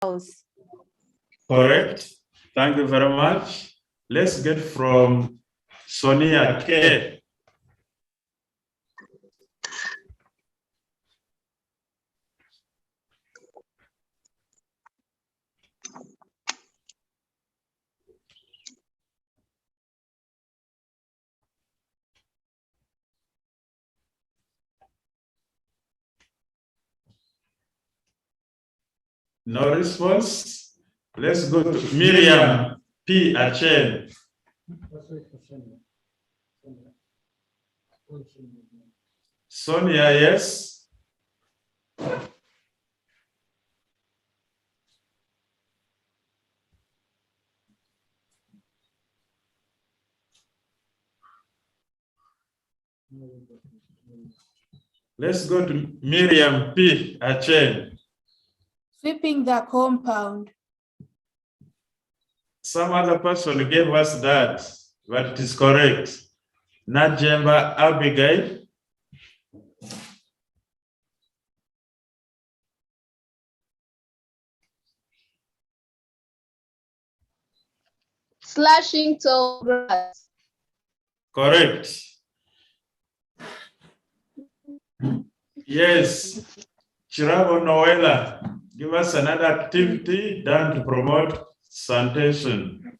house. Correct. Thank you very much. Let's get from Sonia K. No response. Let's go to Miriam P. Achen. Sonia, yes. Let's go to Miriam P. Achen. Sweeping the compound. Some other person gave us that, but it is correct. Najemba Abigail. Slashing tall grass. Correct. Yes. Chirabo Noela, give us another activity done to promote sanitation.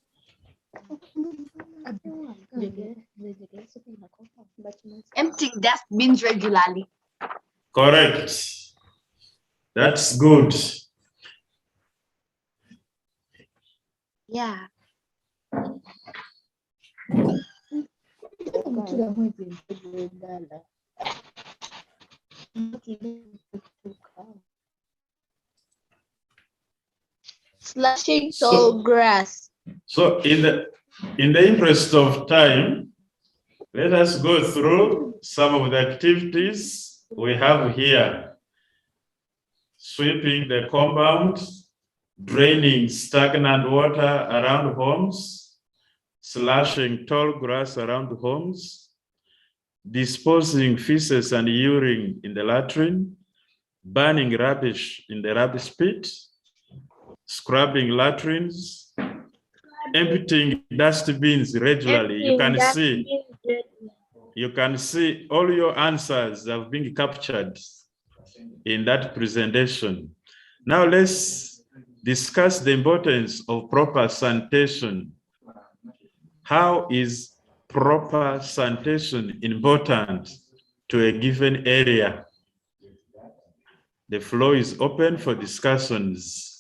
Emptying dustbins regularly. Correct. That's good. Yeah. Slashing tall grass. So in the interest of time, let us go through some of the activities we have here. Sweeping the compound, draining stagnant water around homes, slashing tall grass around homes, disposing feces and urine in the latrine, burning rubbish in the rubbish pit, scrubbing latrines, emptying dustbins regularly. You can see all your answers have been captured in that presentation. Now let's discuss the importance of proper sanitation. How is proper sanitation important to a given area? The floor is open for discussions.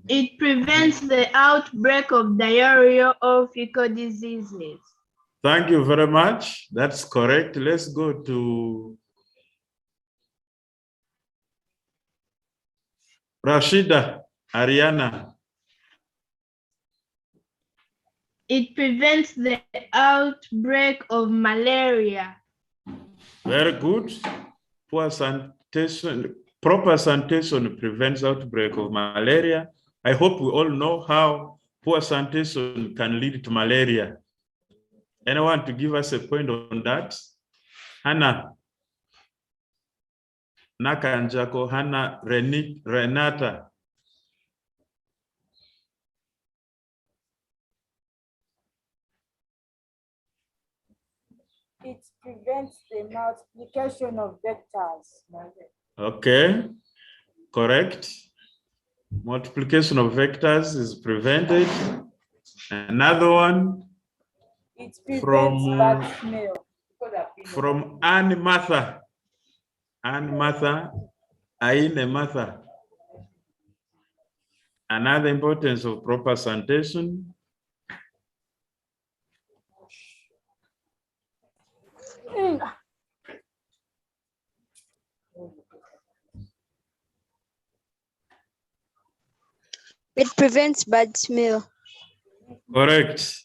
It prevents the outbreak of diarrhea or fecal diseases. Thank you very much. That's correct. Let's go to Rashida Ariana. It prevents the outbreak of malaria. Very good. Poor sanitation, proper sanitation prevents outbreak of malaria. I hope we all know how poor sanitation can lead to malaria. Anyone to give us a point on that? Hannah. Nakanjako, Hannah, Renata. It prevents the multiplication of vectors. Okay, correct. Multiplication of vectors is prevented. Another one. It prevents bad smell. From Anne Martha. Anne Martha, Aine Martha. Another importance of proper sanitation. It prevents bad smell. Correct.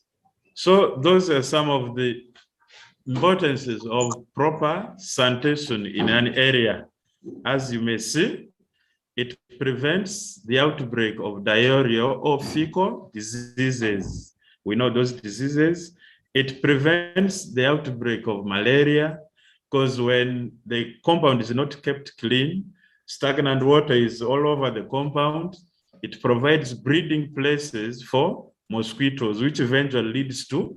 So those are some of the importances of proper sanitation in an area. As you may see, it prevents the outbreak of diarrhea or fecal diseases. We know those diseases. It prevents the outbreak of malaria because when the compound is not kept clean, Stagnant water is all over the compound. It provides breeding places for mosquitoes, which eventually leads to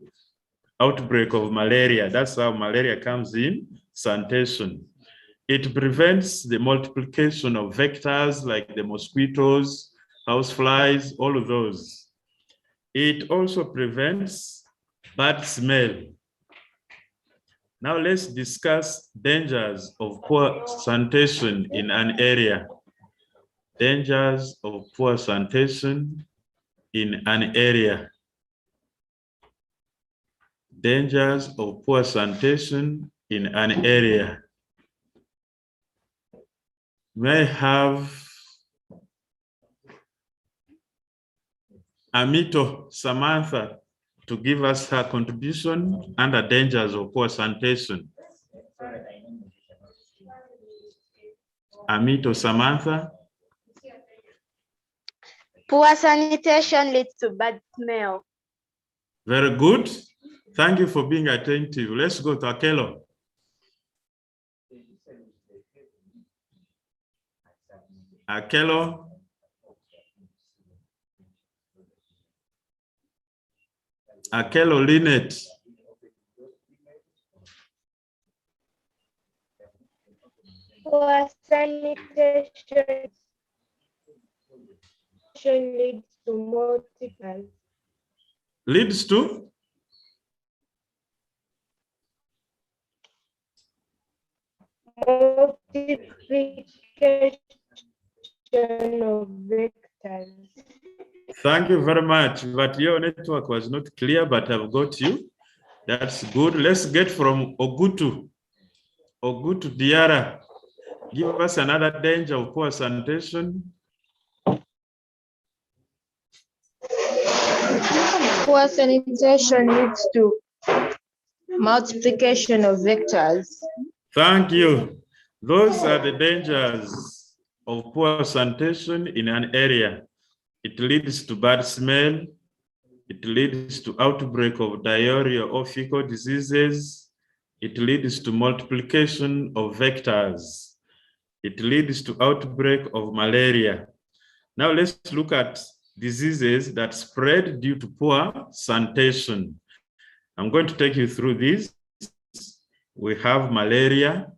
outbreak of malaria. That's how malaria comes in, sanitation. It prevents the multiplication of vectors like the mosquitoes, houseflies, all of those. It also prevents bad smell. Now let's discuss dangers of poor sanitation in an area. Dangers of poor sanitation in an area. Dangers of poor sanitation in an area. May I have Amito Samantha to give us her contribution under dangers of poor sanitation. Amito Samantha. Poor sanitation leads to bad smell. Very good. Thank you for being attentive. Let's go to Akelo. Akelo. Akelo Linet. Poor sanitation leads to multiple. Leads to? Multiplication of vectors. Thank you very much. But your network was not clear, but I've got you. That's good. Let's get from Ogutu. Ogutu Diara. Give us another danger of poor sanitation. Poor sanitation leads to multiplication of vectors. Thank you. Those are the dangers of poor sanitation in an area. It leads to bad smell. It leads to outbreak of diarrhea or fecal diseases. It leads to multiplication of vectors. It leads to outbreak of malaria. Now let's look at diseases that spread due to poor sanitation. I'm going to take you through these. We have malaria,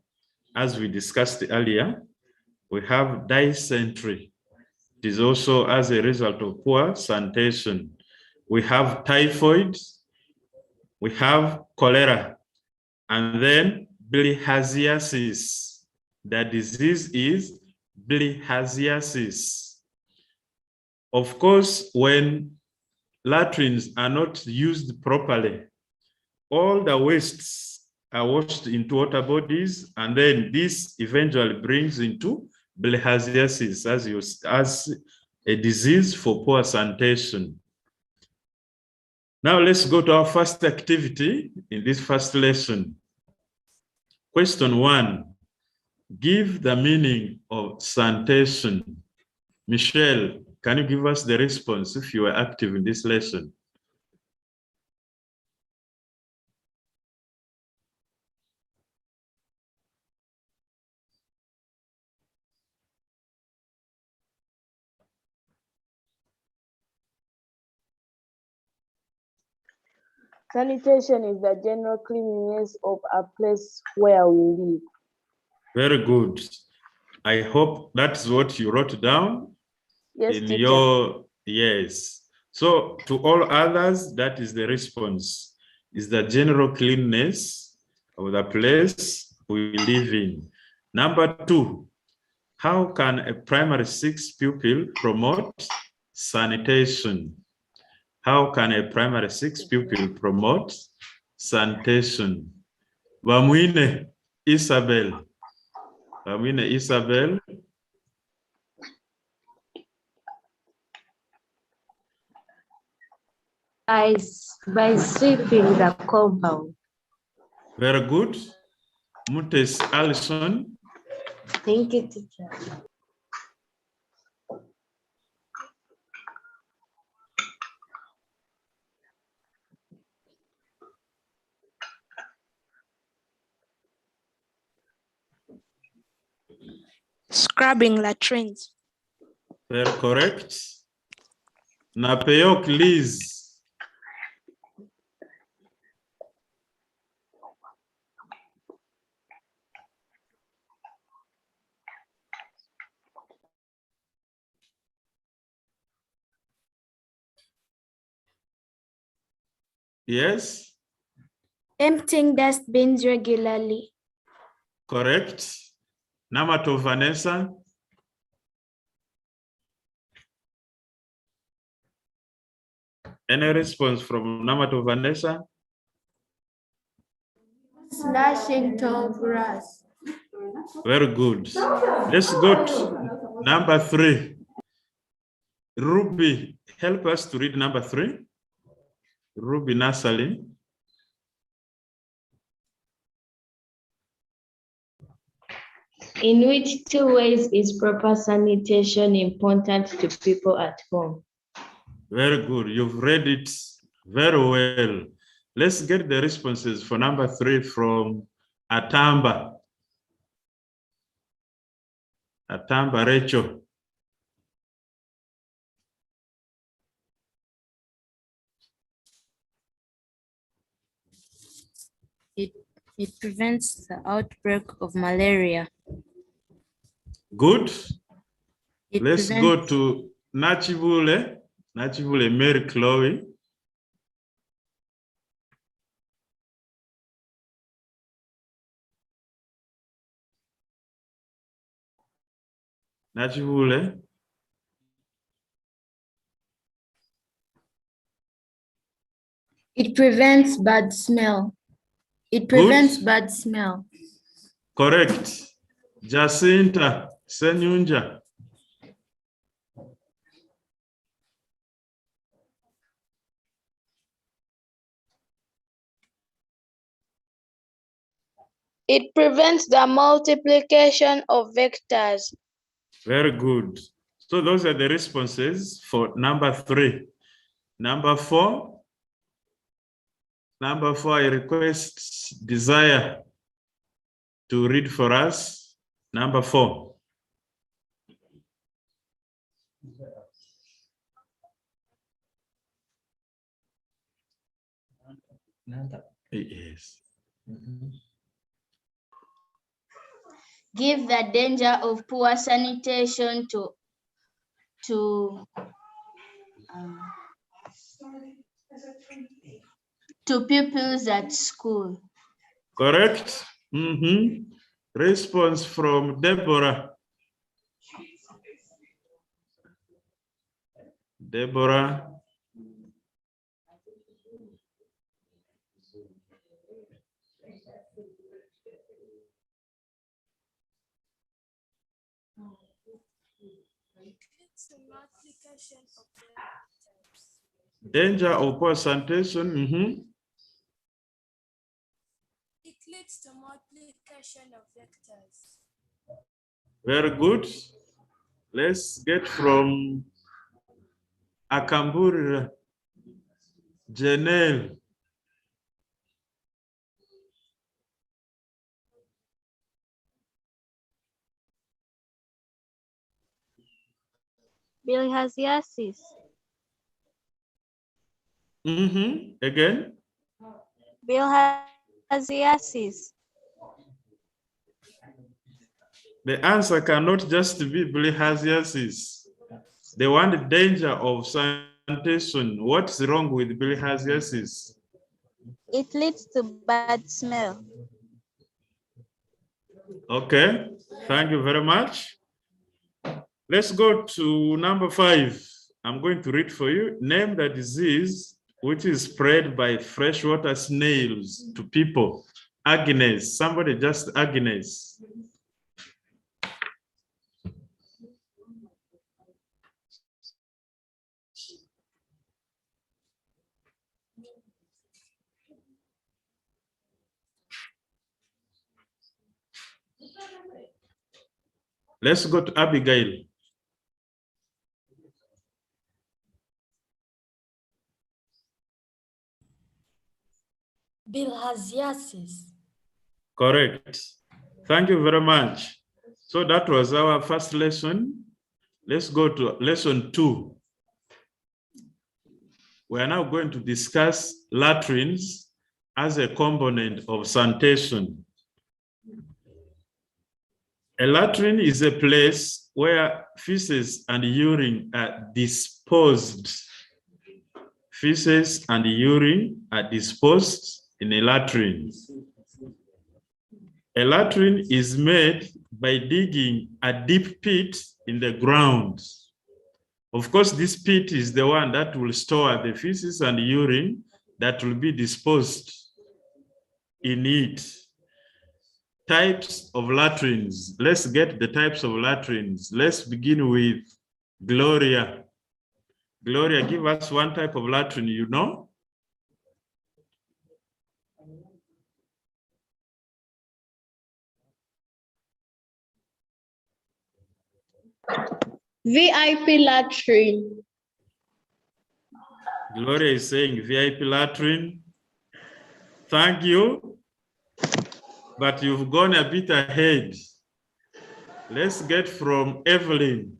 as we discussed earlier. We have dysentery. It is also as a result of poor sanitation. We have typhoid. We have cholera. And then bilharziasis. The disease is bilharziasis. Of course, when latrines are not used properly, all the wastes are washed into water bodies, and then this eventually brings into bilharziasis as a disease for poor sanitation. Now let's go to our first activity in this first lesson. Question 1, give the meaning of sanitation. Michelle, can you give us the response if you were active in this lesson? Sanitation is the general cleanliness of a place where we live. Very good. I hope that's what you wrote down. Yes, in teacher. your, yes. So to all others, that is the response, is the general cleanness of the place we live in. Number 2, how can a primary 6 pupil promote sanitation? How can a primary 6 pupil promote sanitation? Vamwine Isabel. Vamwine Isabel. By sweeping the compound. Very good. Mutes Allison. Thank you, teacher. Scrubbing latrines. Very correct. Napeyok Liz. Yes, Emptying dustbins regularly. correct. Namato Vanessa. Any response from Namato Vanessa? Slashing tall grass. Very good. Let's go to number 3. Ruby, help us to read number 3. Ruby Nasali. In which 2 ways is proper sanitation important to people at home? Very good. You've read it very well. Let's get the responses for number 3 from Atamba. Atamba Rachel. It prevents the outbreak of malaria. Good. It Let's prevents- go to Nachivule. Nachivule Mary Chloe. Nachivule. It prevents bad smell. It prevents bad smell. Correct. Jacinta Senyunja. It prevents the multiplication of vectors. Very good. So those are the responses for number 3. Number 4. Number 4, I request Desire to read for us. Number 4. Yes. Give the danger of poor sanitation to pupils at school. Correct. Response from Deborah. Deborah. Danger of poor sanitation. It leads to multiplication of vectors. Very good. Let's get from Akambur Janelle. Bilhaziasis. Again. Bilhaziasis. The answer cannot just be bilhaziasis. They want the danger of sanitation. What's wrong with bilhaziasis? It leads to bad smell. Okay, thank you very much. Let's go to number 5. I'm going to read for you. Name the disease which is spread by freshwater snails to people. Agnes, somebody just Agnes. Let's go to Abigail. Bilhaziasis. Correct. Thank you very much. So that was our first lesson. Let's go to lesson 2. We are now going to discuss latrines as a component of sanitation. A latrine is a place where feces and urine are disposed. Feces and urine are disposed in a latrine. A latrine is made by digging a deep pit in the ground. Of course, this pit is the one that will store the feces and urine that will be disposed in it. Types of latrines. Let's get the types of latrines. Let's begin with Gloria. Gloria, give us one type of latrine you know. VIP latrine. Gloria is saying VIP latrine. Thank you. But you've gone a bit ahead. Let's get from Evelyn.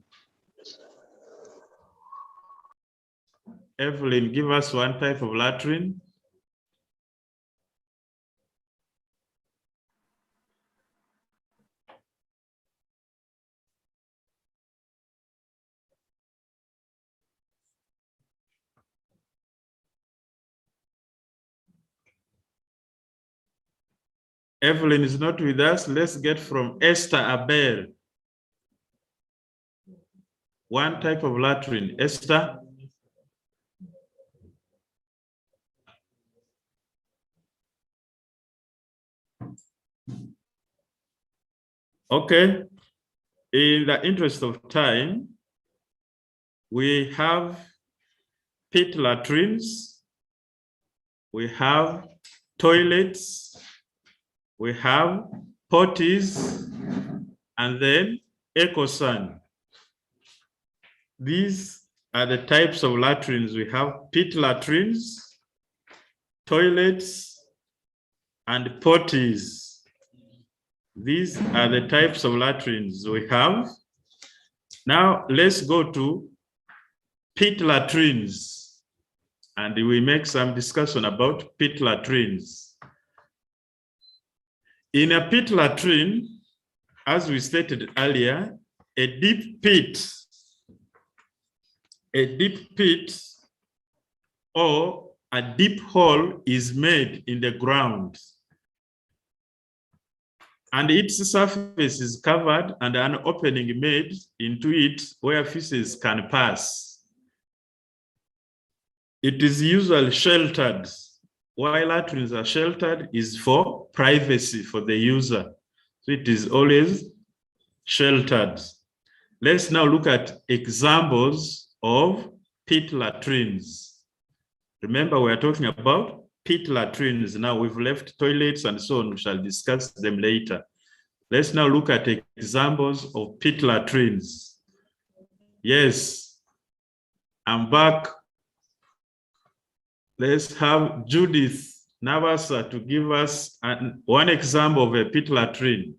Evelyn, give us one type of latrine. Evelyn is not with us. Let's get from Esther Abel. One type of latrine. Esther. Okay. In the interest of time, we have pit latrines, we have toilets, we have potties, and then ecosan. These are the types of latrines. We have pit latrines, toilets, and potties. These are the types of latrines we have. Now let's go to pit latrines, and we make some discussion about pit latrines. In a pit latrine, as we stated earlier, a deep pit or a deep hole is made in the ground, and its surface is covered and an opening made into it where feces can pass. It is usually sheltered. Why latrines are sheltered is for privacy for the user. So it is always sheltered. Let's now look at examples of pit latrines. Remember, we are talking about pit latrines. Now we've left toilets and so on. We shall discuss them later. Let's now look at examples of pit latrines. Yes, I'm back. Let's have Judith Navasa to give us one example of a pit latrine.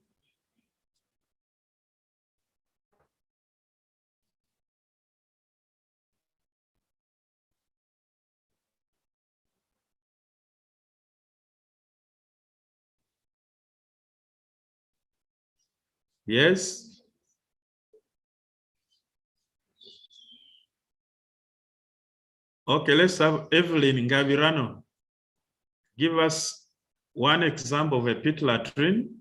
Yes. Okay, let's have Evelyn Ngabirano. Give us one example of a pit latrine.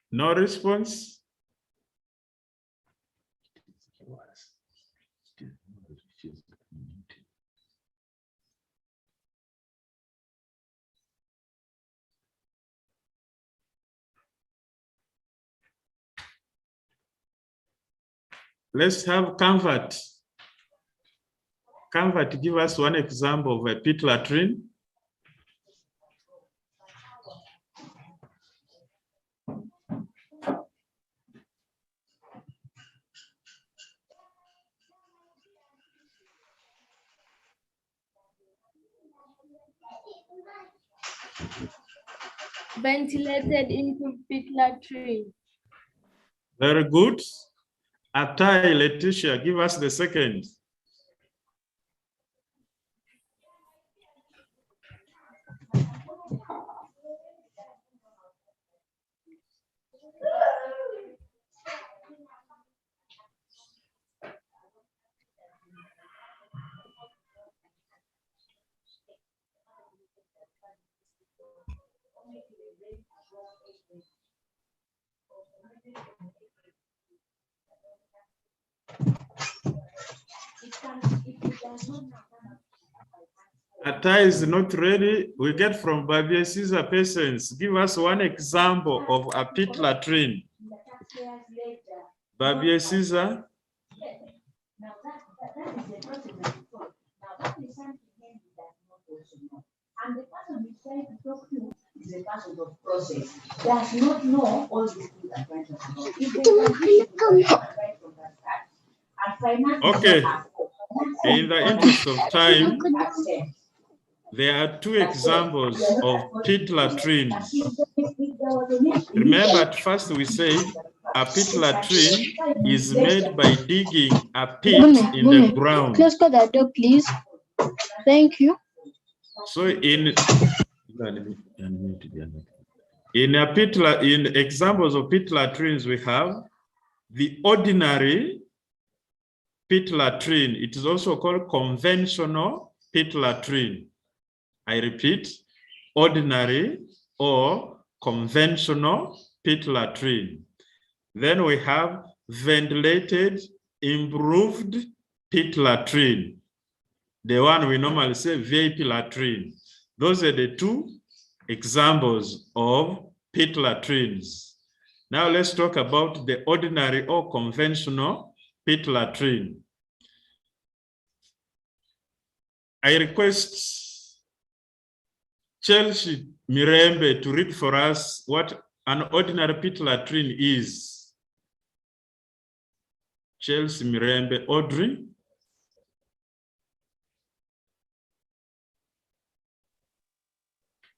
No response? Let's have Comfort. Canvat, give us one example of a pit latrine. Ventilated into pit latrine. Very good. Atai, Letitia, give us the second. Atai is not ready. We get from Babia Caesar patients. Give us one example of a pit latrine. Babia Caesar. And the person you try to talk to is a person of process. Does not know all these things I'm trying to talk about. If they can right from the start, and finance Okay. In the interest of time, there are two examples of pit latrines. Remember, at first we said a pit latrine is made by digging a pit in the ground. Close the door, please. Thank you. So in examples of pit latrines, we have the ordinary pit latrine. It is also called conventional pit latrine. I repeat, ordinary or conventional pit latrine. Then we have ventilated, improved pit latrine. The one we normally say VIP latrine. Those are the two examples of pit latrines. Now let's talk about the ordinary or conventional pit latrine. I request Chelsea Mirembe to read for us what an ordinary pit latrine is. Chelsea Mirembe, Audrey.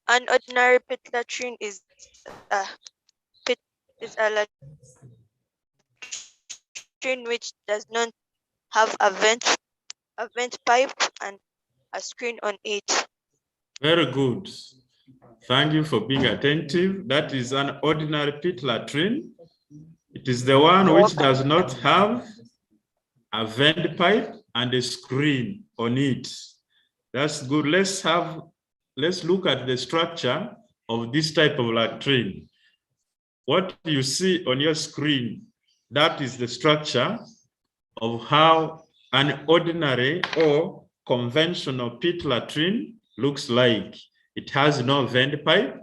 An ordinary pit latrine is a latrine which does not have a vent pipe and a screen on it. Very good. Thank you for being attentive. That is an ordinary pit latrine. It is the one which does not have a vent pipe and a screen on it. That's good. Let's look at the structure of this type of latrine. What you see on your screen, that is the structure of how an ordinary or conventional pit latrine looks like. It has no vent pipe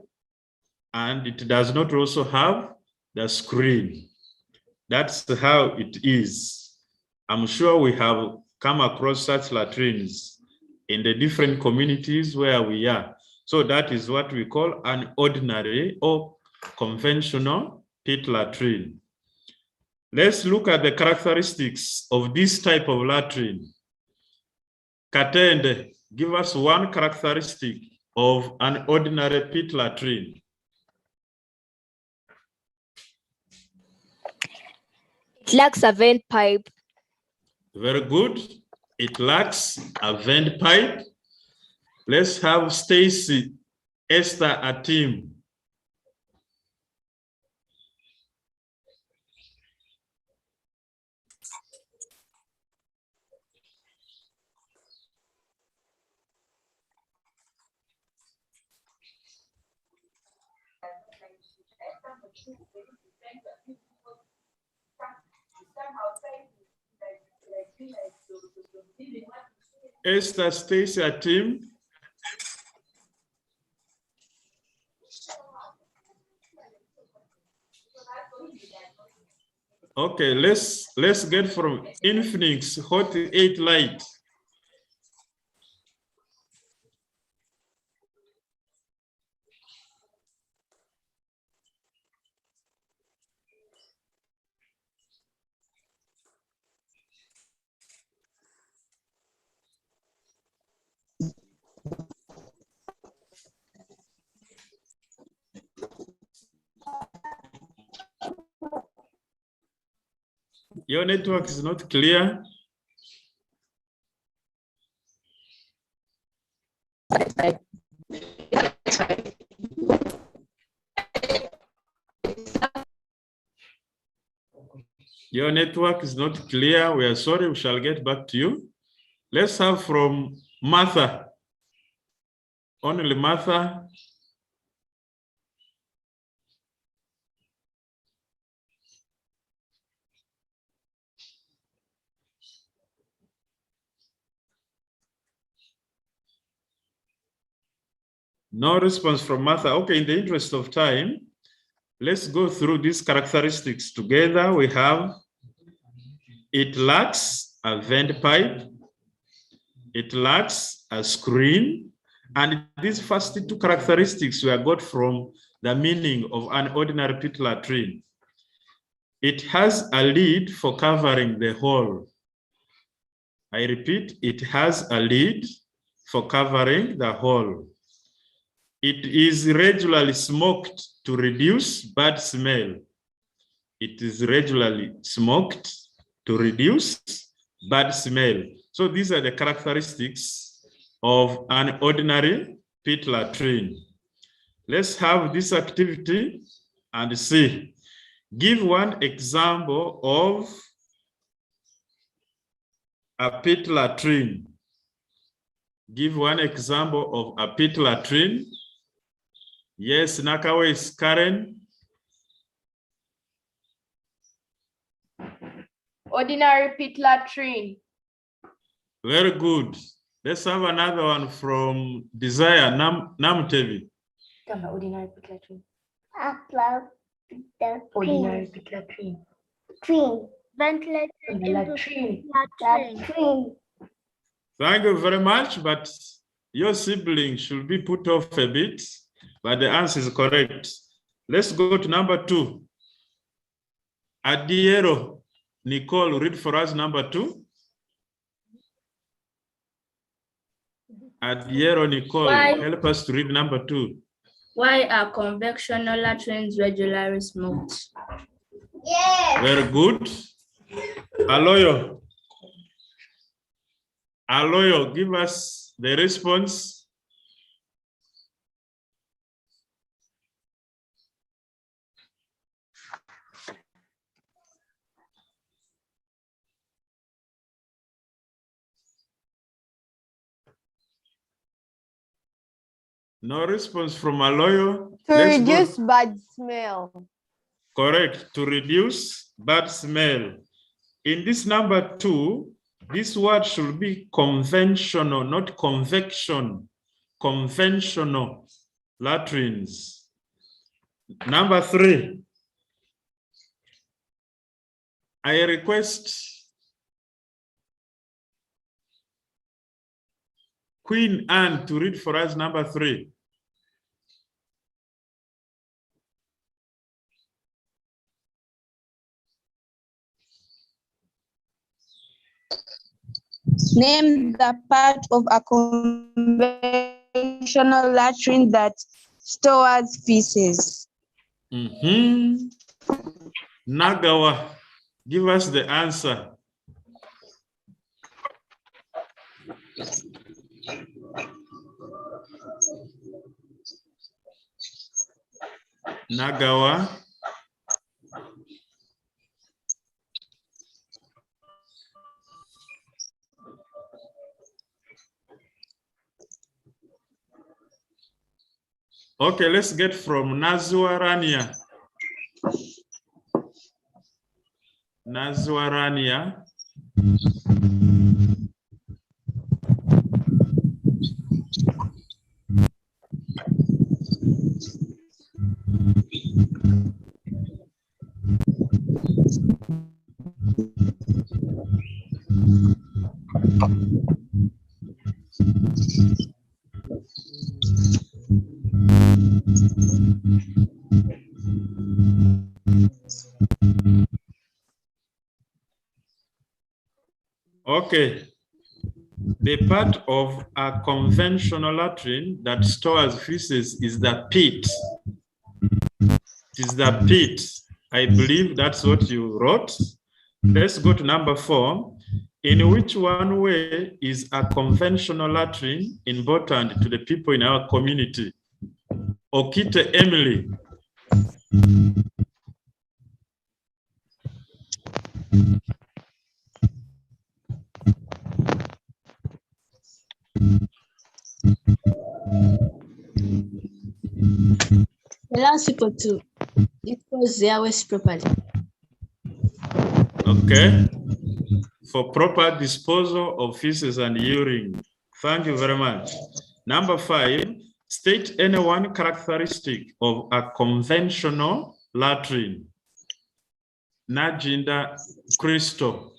and it does not also have the screen. That's how it is. I'm sure we have come across such latrines in the different communities where we are. So that is what we call an ordinary or conventional pit latrine. Let's look at the characteristics of this type of latrine. Katende, give us one characteristic of an ordinary pit latrine. It lacks a vent pipe. Very good. It lacks a vent pipe. Let's have Stacy Esther Atim. Esther Stacy Atim. Okay, let's get from Infinix Hot 8 Lite. Your network is not clear. Your network is not clear. We are sorry. We shall get back to you. Let's have from Martha. Only Martha. No response from Martha. Okay, in the interest of time, let's go through these characteristics together. We have it lacks a vent pipe, it lacks a screen, and these first two characteristics we have got from the meaning of an ordinary pit latrine. It has a lid for covering the hole. I repeat, it has a lid for covering the hole. It is regularly smoked to reduce bad smell. It is regularly smoked to reduce bad smell. So these are the characteristics of an ordinary pit latrine. Let's have this activity and see. Give one example of a pit latrine. Give one example of a pit latrine. Yes, Nakawa is Karen. Ordinary pit latrine. Very good. Let's have another one from Desire Namtevi. Ordinary pit latrine. Ordinary pit latrine. Ventilation Latrine. latrine. Thank you very much, but your sibling should be put off a bit, but the answer is correct. Let's go to number 2. Adiero Nicole, read for us number 2. Adiero Nicole, help us to read number 2. Why are conventional latrines regularly smoked? Yes. Very good. Aloyo. Aloyo, give us the response. No response from Aloyo. To Let's reduce go. bad smell. Correct, to reduce bad smell. In this number 2, this word should be conventional, not convection. Conventional latrines. Number 3, I request Queen Anne to read for us number 3. Name the part of a conventional latrine that stores feces. Nagawa, give us the answer. Nagawa. Okay, let's get from Nazwarania. Nazwarania. Okay, the part of a conventional latrine that stores feces is the pit. It is the pit. I believe that's what you wrote. Let's go to number 4. In which one way is a conventional latrine important to the people in our community? Okite Emily. Allows people to dispose their waste properly. Okay. For proper disposal of feces and urine. Thank you very much. Number 5, state any one characteristic of a conventional latrine. Najinda Crystal.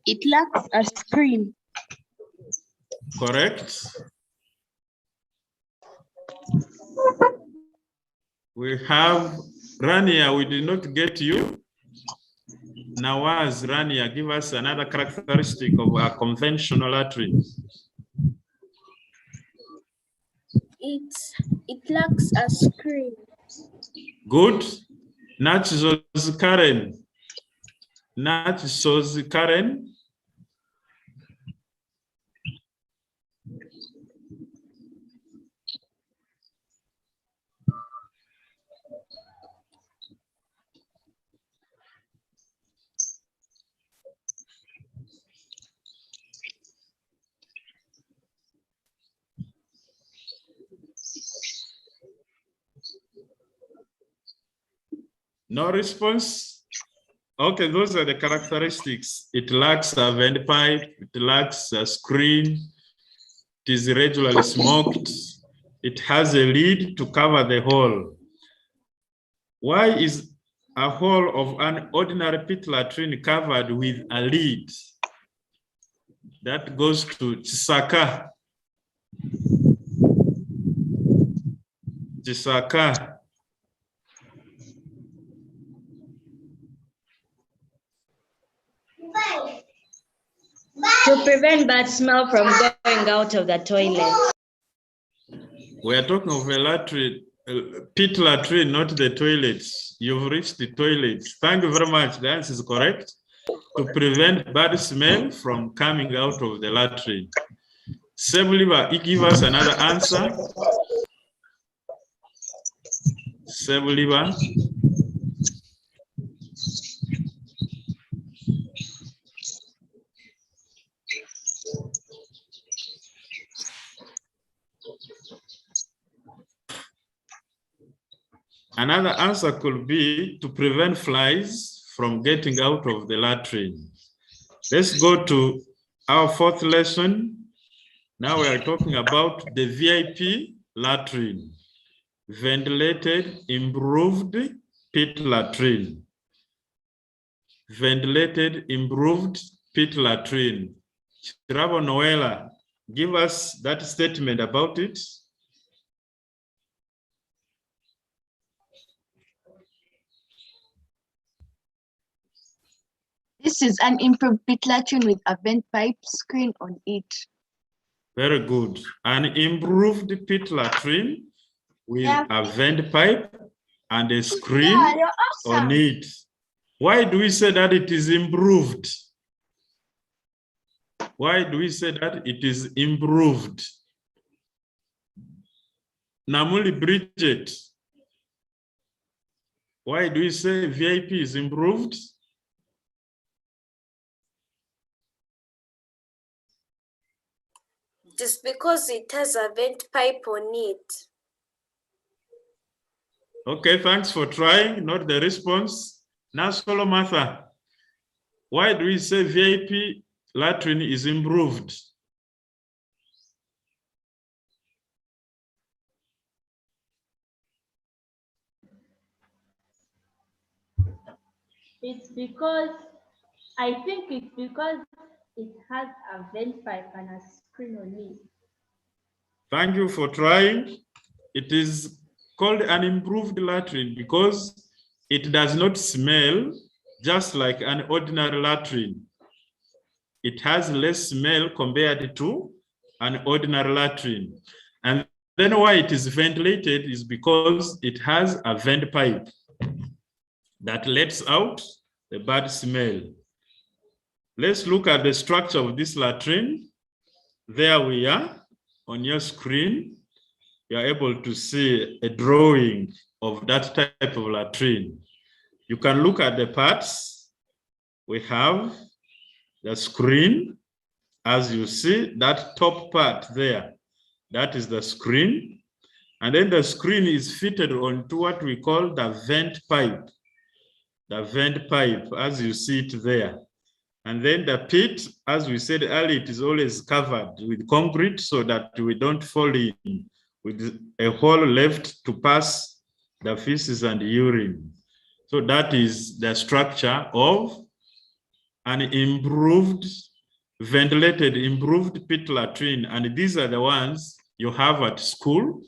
It lacks a screen. Correct. We have Rania, we did not get you. Nawaz, Rania, give us another characteristic of a conventional latrine. It lacks a screen. Good. Nachizos Karen. Nachizos Karen. No response? Okay, those are the characteristics. It lacks a vent pipe, it lacks a screen, it is irregularly smoked, it has a lid to cover the hole. Why is a hole of an ordinary pit latrine covered with a lid? That goes to Chisaka. Chisaka. To prevent bad smell from going out of the toilet. We are talking of a latrine, pit latrine, not the toilets. You've reached the toilets. Thank you very much. The answer is correct. To prevent bad smell from coming out of the latrine. Sebuliba, give us another answer. Sebuliba. Another answer could be to prevent flies from getting out of the latrine. Let's go to our 4th lesson. Now we are talking about the VIP latrine. Ventilated, improved pit latrine. Ventilated, improved pit latrine. Chirabo Noela, give us that statement about it. This is an improved pit latrine with a vent pipe screen on it. Very good. An improved pit latrine with a vent pipe and a screen on it. Why do we say that it is improved? Why do we say that it is improved? Namuli Bridget, why do we say VIP is improved? Just because it has a vent pipe on it. Okay, thanks for trying, not the response. Now, Solo Martha, why do we say VIP latrine is improved? It's because, I think it's because it has a vent pipe and a screen on it. Thank you for trying. It is called an improved latrine because it does not smell just like an ordinary latrine. It has less smell compared to an ordinary latrine. And then why it is ventilated is because it has a vent pipe that lets out the bad smell. Let's look at the structure of this latrine. There we are on your screen. You are able to see a drawing of that type of latrine. You can look at the parts. We have the screen. As you see, that top part there, that is the screen. And then the screen is fitted onto what we call the vent pipe. The vent pipe, as you see it there. And then the pit, as we said earlier, it is always covered with concrete so that we don't fall in with a hole left to pass the feces and urine. So that is the structure of an improved, ventilated, improved pit latrine. And these are the ones you have at school.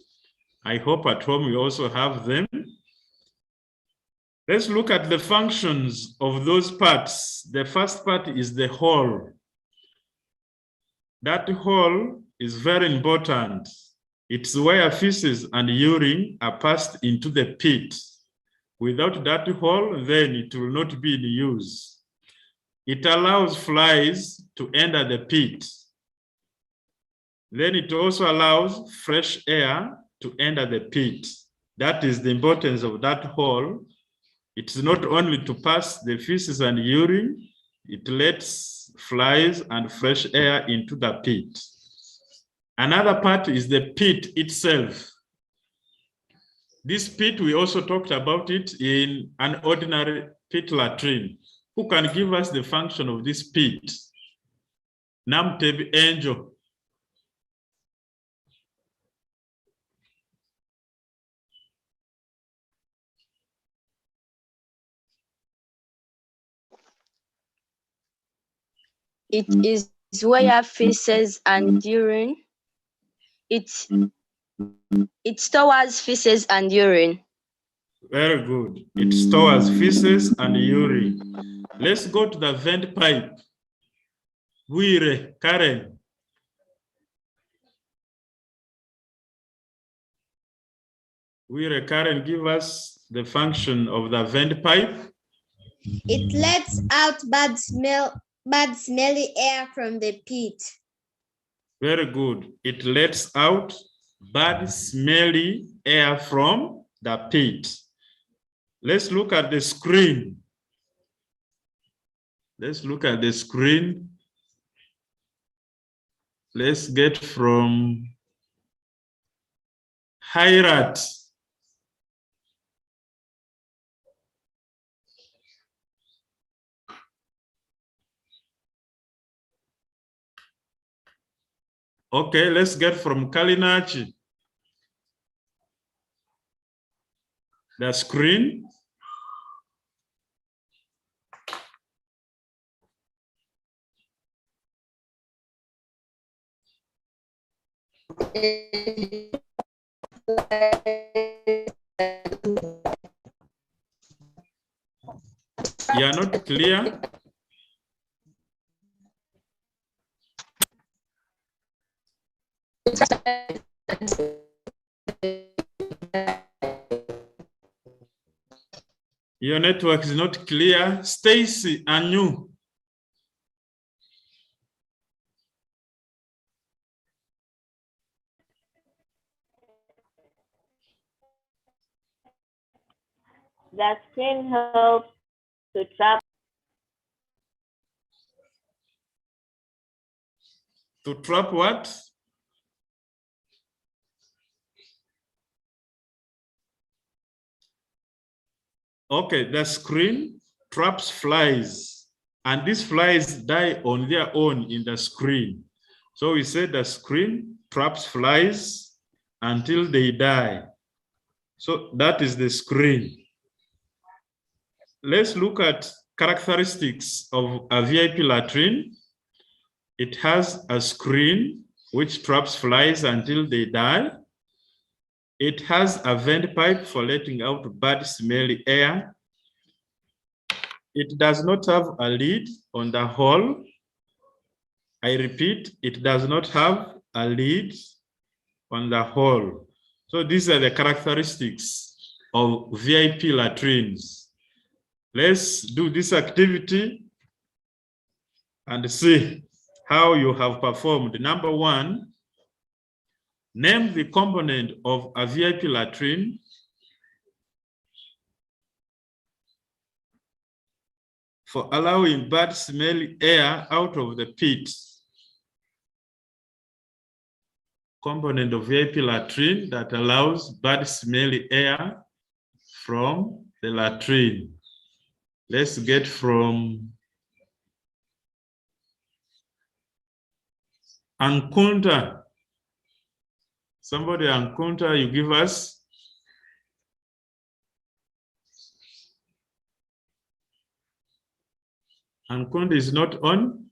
I hope at home you also have them. Let's look at the functions of those parts. The first part is the hole. That hole is very important. It's where feces and urine are passed into the pit. Without that hole, then it will not be in use. It allows flies to enter the pit. Then it also allows fresh air to enter the pit. That is the importance of that hole. It's not only to pass the feces and urine, it lets flies and fresh air into the pit. Another part is the pit itself. This pit, we also talked about it in an ordinary pit latrine. Who can give us the function of this pit? Namtebi Angel. It is where feces and urine. It stores feces and urine. Very good. It stores feces and urine. Let's go to the vent pipe. Wire, Karen. Wire, Karen, give us the function of the vent pipe. It lets out bad smelly air from the pit. Very good. It lets out bad smelly air from the pit. Let's look at the screen. Let's look at the screen. Let's get from Hirat. Okay, let's get from Kalinachi. The screen. You are not clear. Your network is not clear. Stacy and you. The screen helps to trap. To trap what? Okay, the screen traps flies, and these flies die on their own in the screen. So we said the screen traps flies until they die. So that is the screen. Let's look at characteristics of a VIP latrine. It has a screen which traps flies until they die. It has a vent pipe for letting out bad smelly air. It does not have a lid on the hole. I repeat, it does not have a lid on the whole. So these are the characteristics of VIP latrines. Let's do this activity and see how you have performed. Number one, name the component of a VIP latrine for allowing bad smelly air out of the pit. Component of VIP latrine that allows bad smelly air from the latrine. Let's get from Ankunta. Somebody Ankunta, you give us. Ankunta is not on.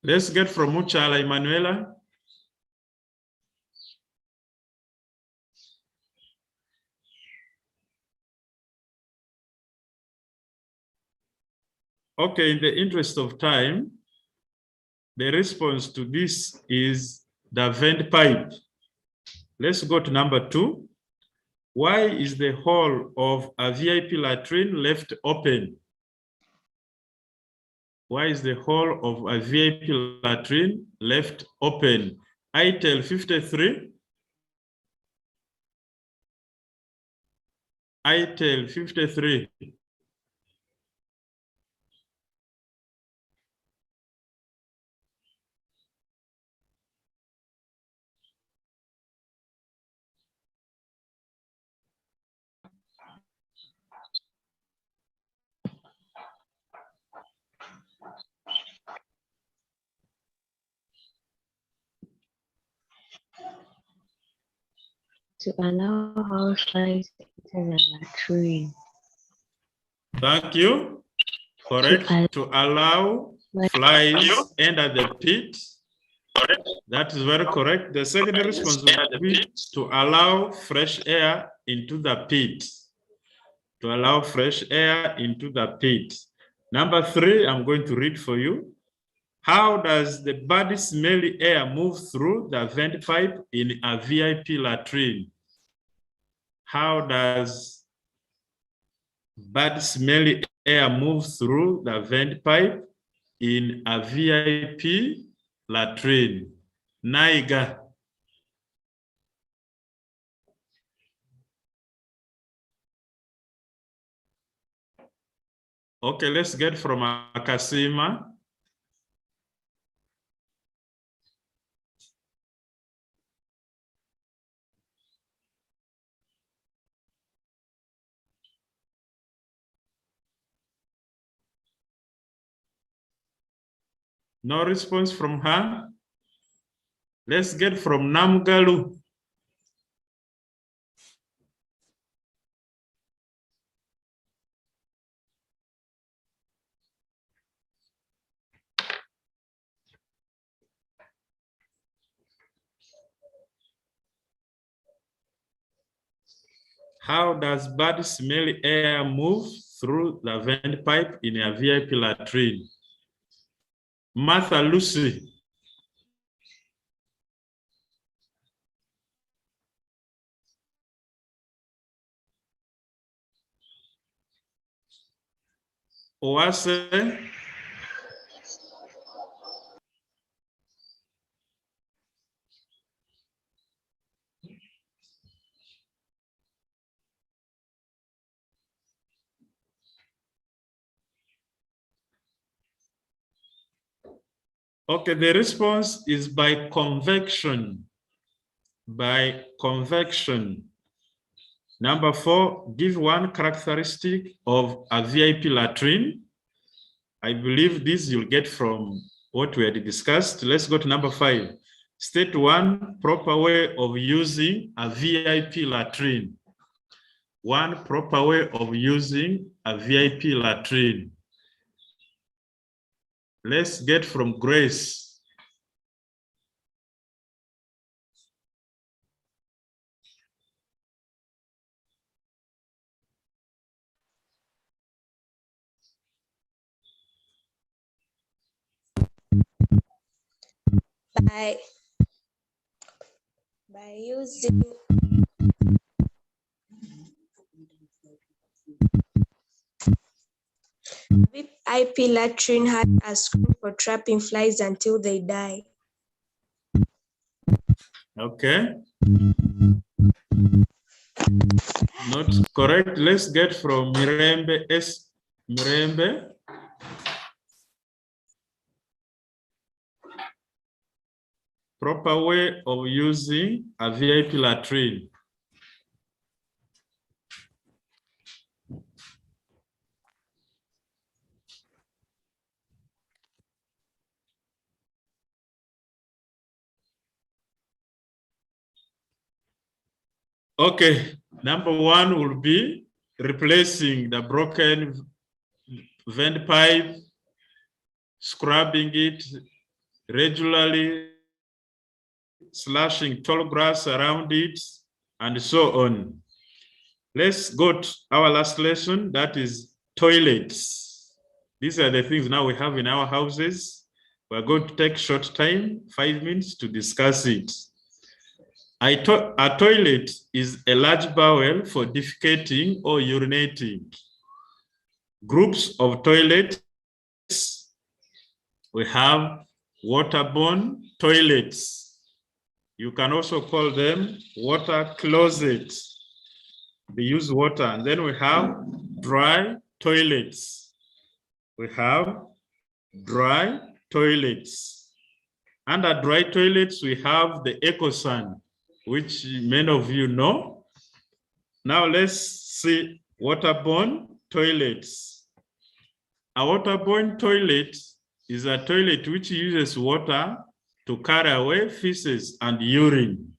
Let's get from Muchala Emanuela. Okay, in the interest of time, the response to this is the vent pipe. Let's go to number 2. Why is the hole of a VIP latrine left open? Why is the hole of a VIP latrine left open? ITEL 53. ITEL 53. To allow houseflies into the latrine. Thank you. Correct. To allow flies enter the pit. That is very correct. The second response will be to allow fresh air into the pit. To allow fresh air into the pit. Number 3, I'm going to read for you. How does the bad smelly air move through the vent pipe in a VIP latrine? How does bad smelly air move through the vent pipe in a VIP latrine? Naiga. Okay, let's get from Akasima. No response from her. Let's get from Namgalu. How does bad smelly air move through the vent pipe in a VIP latrine? Martha Lucy. Oase. Okay, the response is by convection. By convection. Number 4, give one characteristic of a VIP latrine. I believe this you'll get from what we had discussed. Let's go to number 5. State one proper way of using a VIP latrine. One proper way of using a VIP latrine. Let's get from Grace. by using IP latrine has a screen for trapping flies until they die. Okay. Not correct. Let's get from Mirembe. Mirembe. Proper way of using a VIP latrine. Okay, number one will be replacing the broken vent pipe, scrubbing it regularly, slashing tall grass around it, and so on. Let's go to our last lesson, that is toilets. These are the things now we have in our houses. We're going to take short time, 5 minutes, to discuss it. A toilet is a large bowel for defecating or urinating. Groups of toilets, we have waterborne toilets. You can also call them water closets. They use water. And then we have dry toilets. We have dry toilets. Under dry toilets, we have the EcoSan, which many of you know. Now let's see waterborne toilets. A waterborne toilet is a toilet which uses water to carry away feces and urine.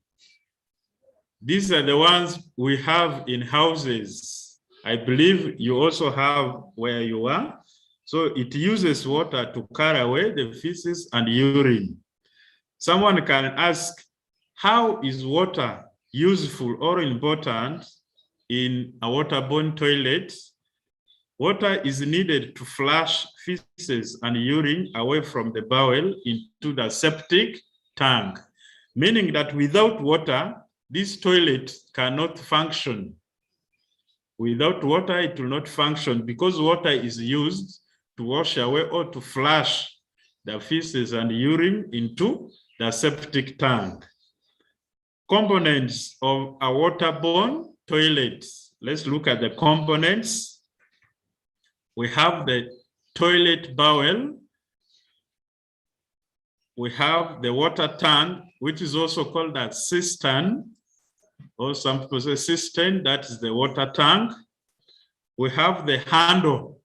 These are the ones we have in houses. I believe you also have where you are. So it uses water to carry away the feces and urine. Someone can ask, how is water useful or important in a waterborne toilet? Water is needed to flush feces and urine away from the bowel into the septic tank, meaning that without water, this toilet cannot function. Without water, it will not function because water is used to wash away or to flush the feces and urine into the septic tank. Components of a waterborne toilet. Let's look at the components. We have the toilet bowel. We have the water tank, which is also called a cistern, or some people say cistern, that is the water tank. We have the handle.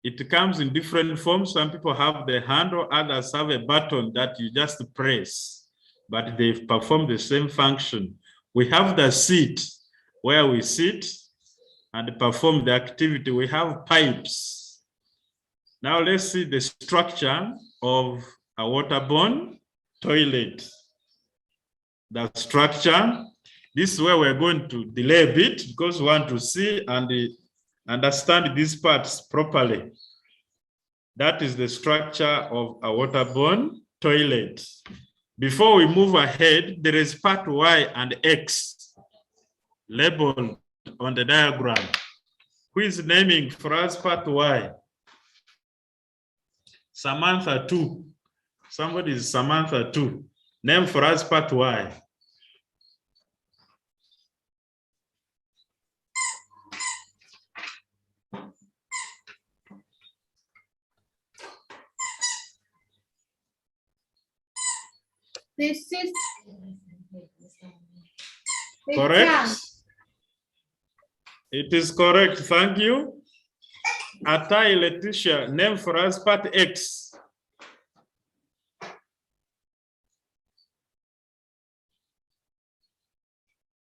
It comes in different forms. Some people have the handle, others have a button that you just press, but they perform the same function. We have the seat where we sit and perform the activity. We have pipes. Now let's see the structure of a waterborne toilet. The structure, this is where we're going to delay a bit because we want to see and understand these parts properly. That is the structure of a waterborne toilet. Before we move ahead, there is part Y and X labeled on the diagram. Who is naming for us part Y? Samantha 2. Somebody is Samantha 2. Name for us part Y. This is correct. It is correct. Thank you. Atai Letitia, name for us part X.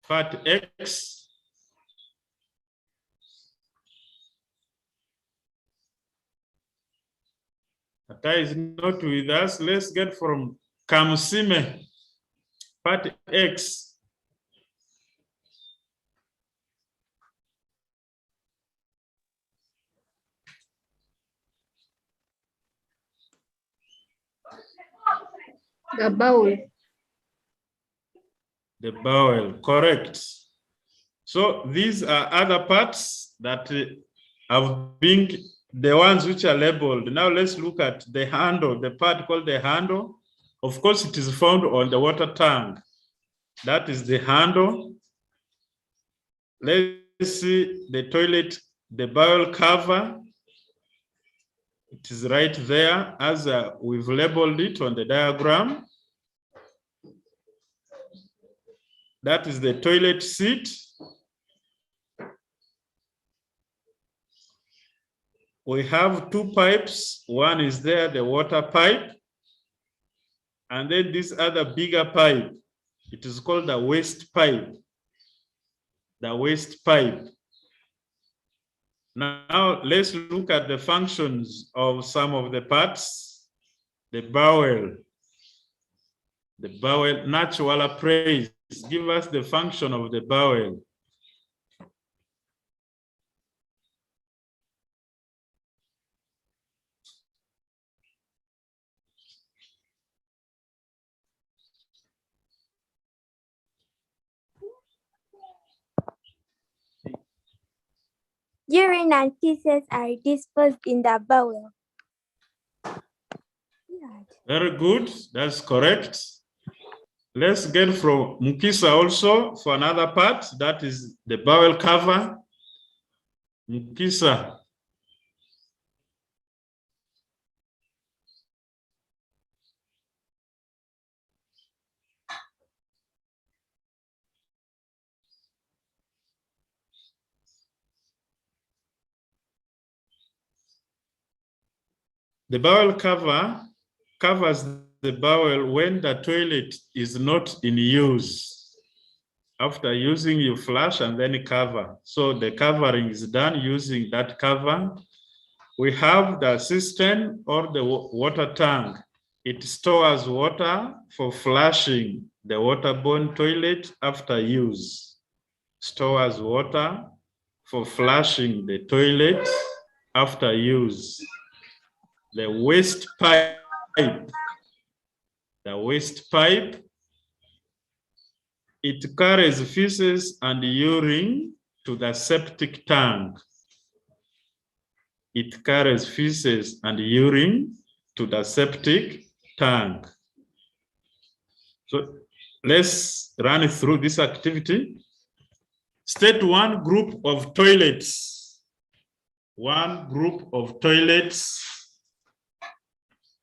Part X. Atai is not with us. Let's get from Kamsime. Part X. The bowl. The bowel, correct. So these are other parts that have been the ones which are labeled. Now let's look at the handle, the part called the handle. Of course, it is found on the water tank. That is the handle. Let's see the toilet, the bowel cover. It is right there as we've labeled it on the diagram. That is the toilet seat. We have two pipes. One is there, the water pipe. And then this other bigger pipe. It is called the waste pipe. The waste pipe. Now let's look at the functions of some of the parts. The bowel. The bowel, natural praise. Give us the function of the bowel. Urine and feces are disposed in the bowel. Very good, that's correct. Let's get from Mukisa also for another part, that is the bowel cover. Mukisa. The bowel cover covers the bowel when the toilet is not in use. After using, you flush and then cover. So the covering is done using that cover. We have the cistern or the water tank. It stores water for flushing the waterborne toilet after use. Stores water for flushing the toilet after use. The waste pipe. The waste pipe, it carries feces and urine to the septic tank. It carries feces and urine to the septic tank. So let's run through this activity. State one group of toilets. One group of toilets.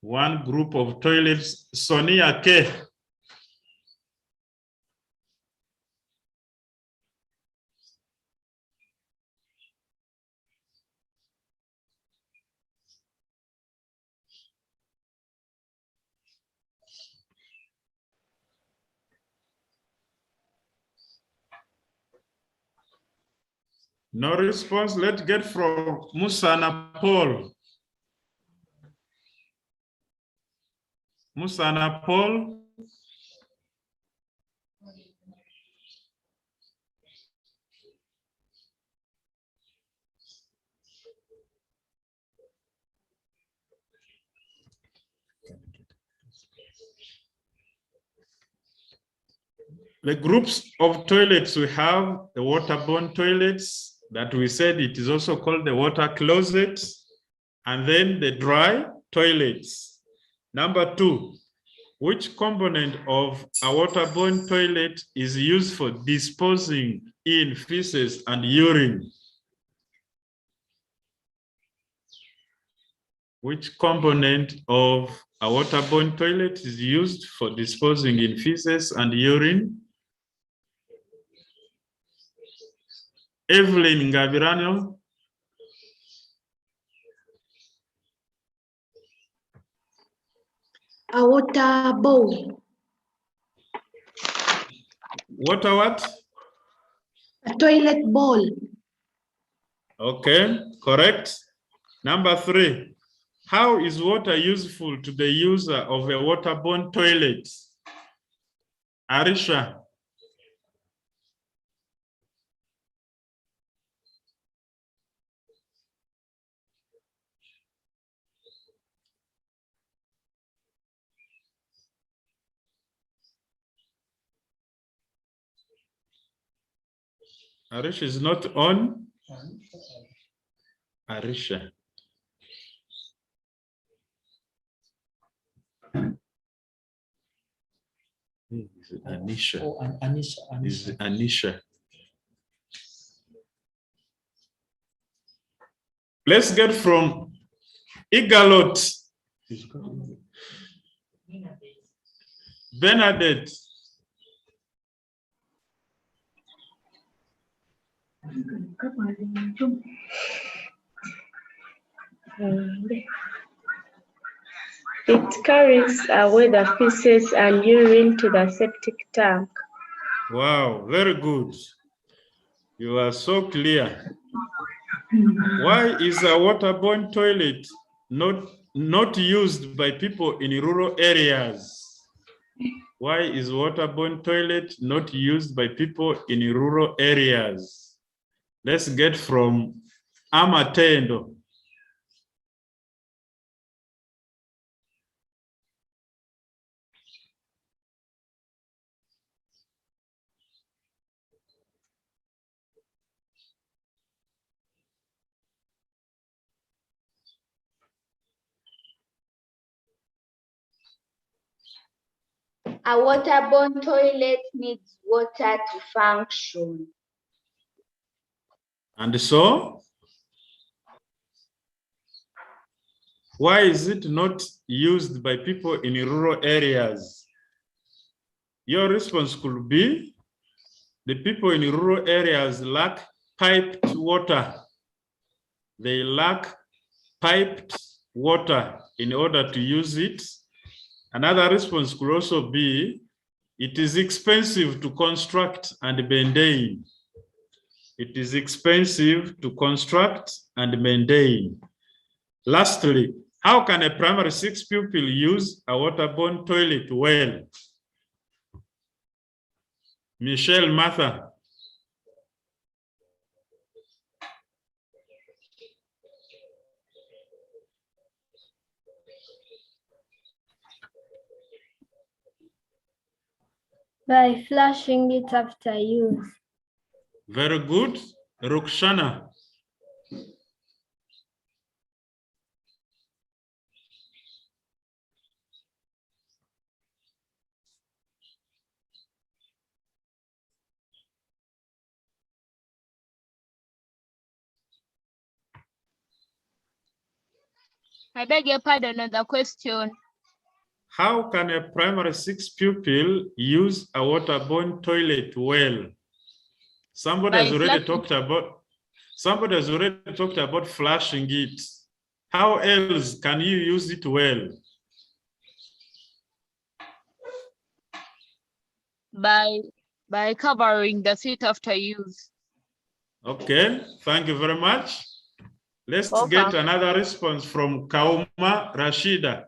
One group of toilets. Sonia K. No response. Let's get from Musana Paul. Musana Paul. The groups of toilets we have, the waterborne toilets that we said it is also called the water closet, and then the dry toilets. Number two, which component of a waterborne toilet is used for disposing in feces and urine? Which component of a waterborne toilet is used for disposing in feces and urine? Evelyn Gavirano. A water bowl. Water what? A toilet bowl. Okay, correct. Number three, how is water useful to the user of a waterborne toilet? Arisha. Arisha is not on. Arisha. Is it Anisha? Oh, Anisha. Is it Anisha? Let's get from Igalot. Bernadette. It carries away the feces and urine to the septic tank. Wow, very good. You are so clear. Why is a waterborne toilet not used by people in rural areas? Why is waterborne toilet not used by people in rural areas? Let's get from Amatendo. A waterborne toilet needs water to function. And so, why is it not used by people in rural areas? Your response could be, the people in rural areas lack piped water. They lack piped water in order to use it. Another response could also be, it is expensive to construct and maintain. It is expensive to construct and maintain. Lastly, how can a primary 6 pupil use a waterborne toilet well? Michelle Martha. By flushing it after use. Very good. Rukshana. I beg your pardon on the question. How can a primary 6 pupil use a waterborne toilet well? Somebody has already talked about flushing it. How else can you use it well? By covering the seat after use. Okay, thank you very much. Let's get another response from Kauma Rashida.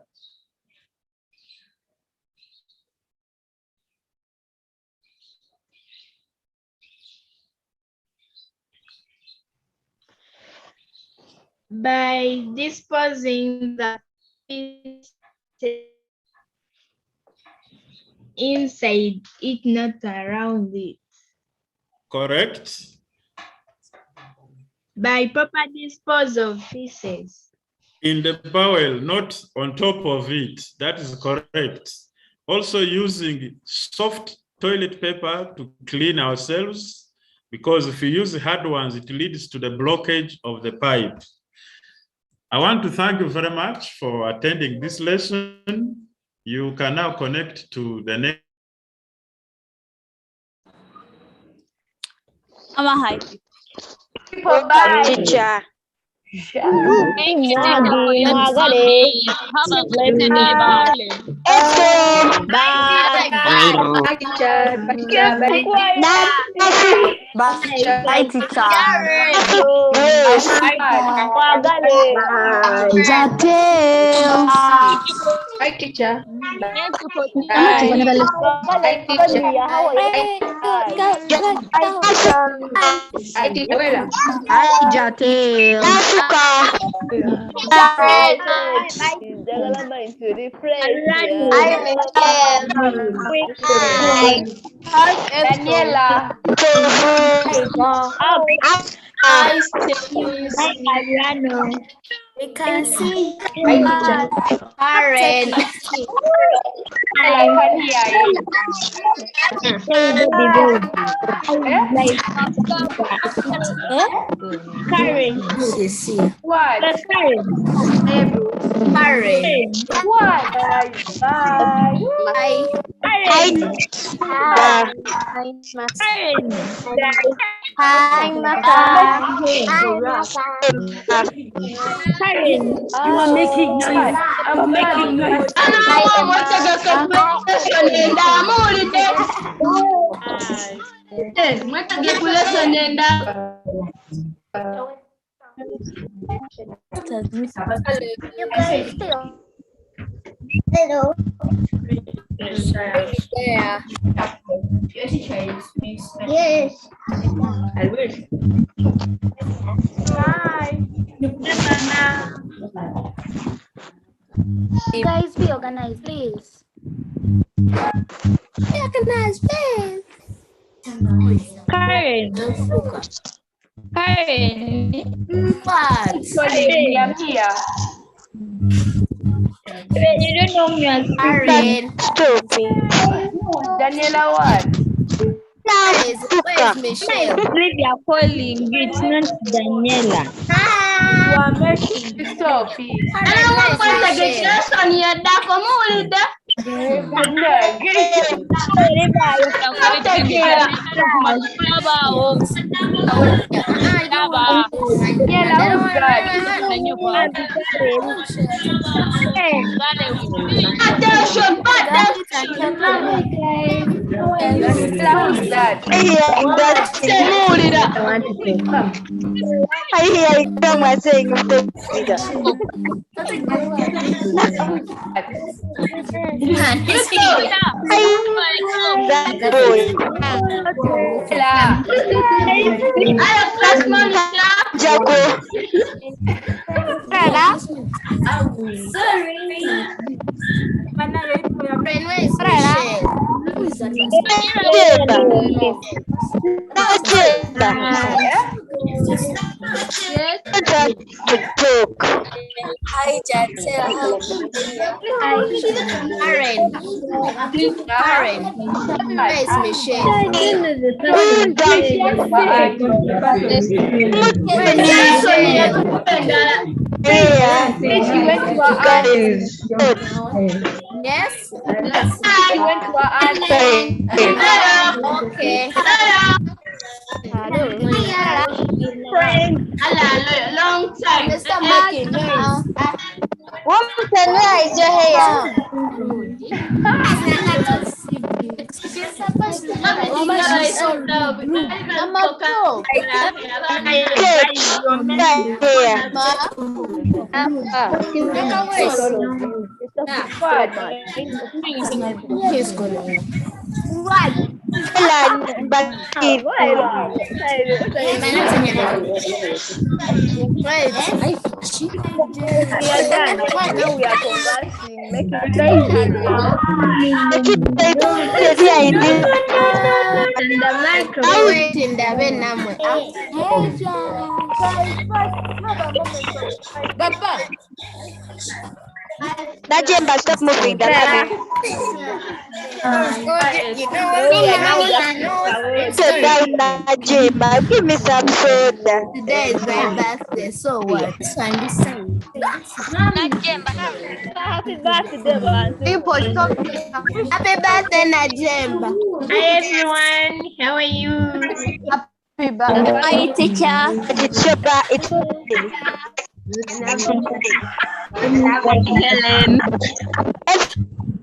By disposing the feces inside it, not around it. Correct. By proper disposal of feces. In the bowel, not on top of it. That is correct. Also using soft toilet paper to clean ourselves, because if you use hard ones, it leads to the blockage of the pipe. I want to thank you very much for attending this lesson. You can now connect to the next. I'm a high. Teacher. Thank you, teacher, for your service. Have a blessed day. Bye. Bye, teacher. Bye, teacher. Bye. Hi, teacher. Thank you for Hi, teaching. teacher. How are you? Hi, teacher. Where? Hi, Jatel. Jagalaba into the phrase. Hi, Michelle. Hi. Daniela. Hi, Mariano. We can see. Hi, teacher. Karen. I can hear you. Karen. What? Karen. Karen. What? Hi. Karen. Karen. Hi, Maka. Karen. You are making noise. I'm making noise. Hello. Yeah. Yes. Guys, be organized, please. Be organized, please. Karen. Karen. What? Sorry, I'm here. You don't know me as Karen. Daniela, what? Where's Michelle? Please, you are calling. It's not Daniela. You are making stop it. Hi, Jatel. Karen. Karen. Where's Michelle? Yes? She went to her auntie. Okay. Long time. Stop making noise. Woman, where is your hair? We are done. Now we are conversing. Make it The microphone in the Vietnam. Papa. Najemba, stop moving the camera. Sit down, Najemba. Give me some soda. Today is my birthday, so what? I'm just saying. happy birthday, man. Happy birthday, Najemba. Hi everyone, how are you? Happy birthday. Hi, teacher. Helen.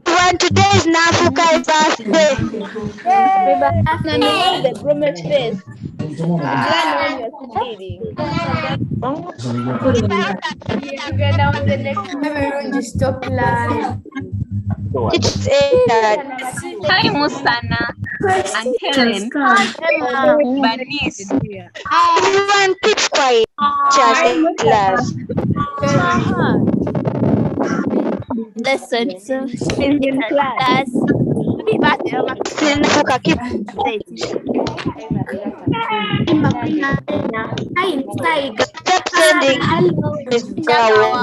Everyone, today is Nafuka's birthday. The promise face. Stop live. Hi, Musana and Helen. Bernice. Everyone keeps quiet. Just in class. Lesson 2. In class. Sinafuka keep stop sending Miss Gawa.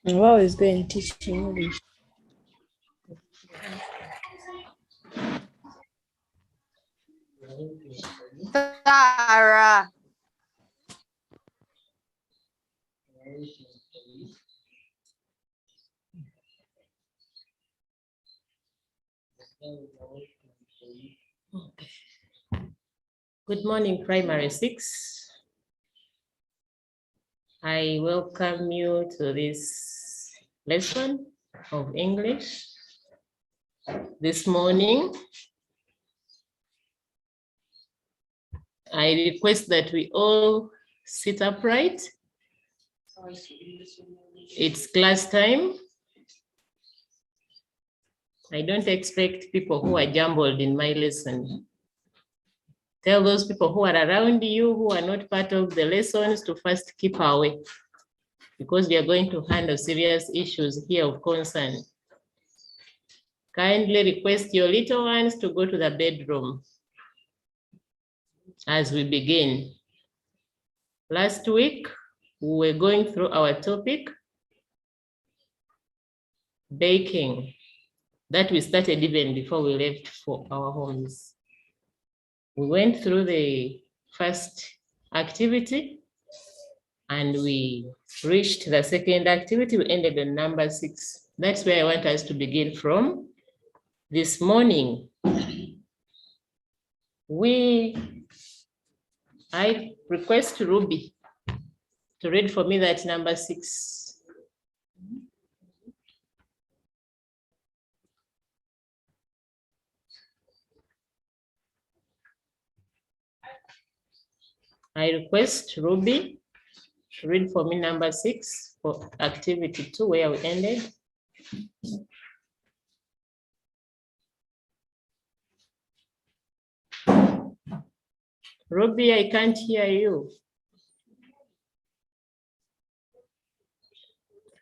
Wow is going to teach English. Sarah. Good morning, Primary 6. I welcome you to this lesson of English. This morning, I request that we all sit upright. It's class time. I don't expect people who are jumbled in my lesson. Tell those people who are around you, who are not part of the lessons, to first keep away, because we are going to handle serious issues here of concern. Kindly request your little ones to go to the bedroom as we begin. Last week, we were going through our topic, baking, that we started even before we left for our homes. We went through the first activity and we reached the second activity. We ended on number 6. That's where I want us to begin from. This morning, I request Ruby to read for me that number 6. I request Ruby to read for me number 6 for activity 2, where we ended. Ruby, I can't hear you.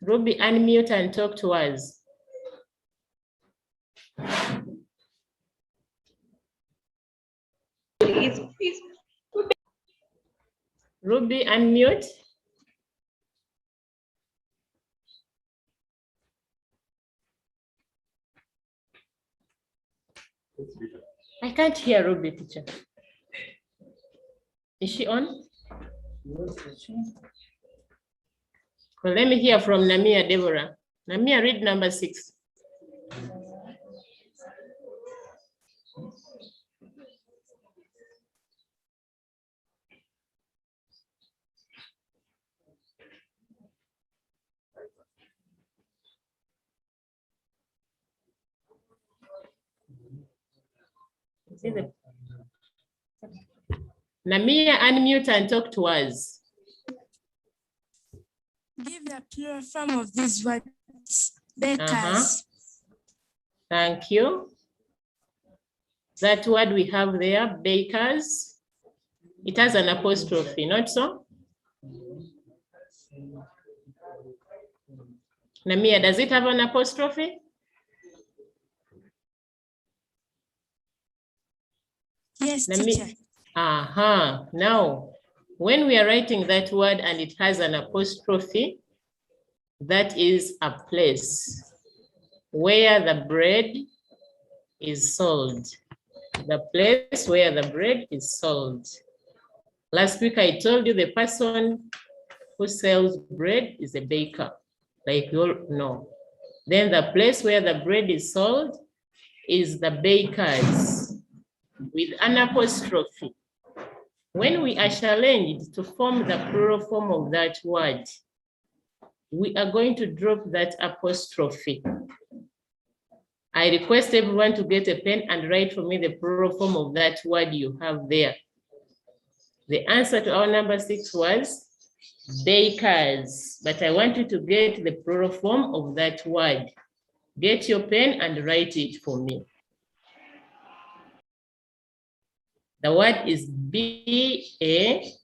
Ruby, unmute and talk to us. Ruby, unmute. I can't hear Ruby, teacher. Is she on? Well, let me hear from Namia Deborah. Namia, read number 6. Namia, unmute and talk to us. Give the plural form of these words. Bakers. Thank you. That word we have there, bakers, it has an apostrophe, not so? Namia, does it have an apostrophe? Yes, teacher. Now, when we are writing that word and it has an apostrophe, that is a place where the bread is sold. The place where the bread is sold. Last week, I told you the person who sells bread is a baker, like you all know. Then the place where the bread is sold is the bakers with an apostrophe. When we are challenged to form the plural form of that word, we are going to drop that apostrophe. I request everyone to get a pen and write for me the plural form of that word you have there. The answer to our number 6 was bakers, but I want you to get the plural form of that word. Get your pen and write it for me. The word is B-A-K-E-R-S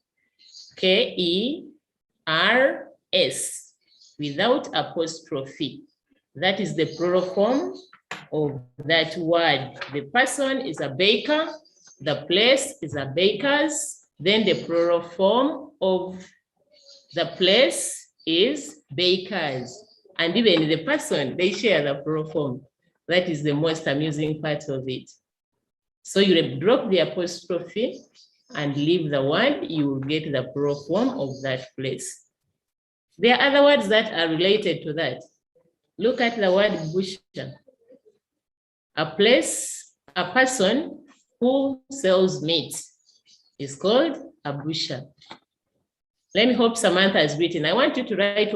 without apostrophe. That is the plural form of that word. The person is a baker, the place is a baker's, then the plural form of the place is bakers. And even the person, they share the plural form. That is the most amusing part of it. So you drop the apostrophe and leave the word, you will get the plural form of that place. There are other words that are related to that. Look at the word butcher. A place, a person who sells meat is called a butcher. Let me hope Samantha has written. I want you to write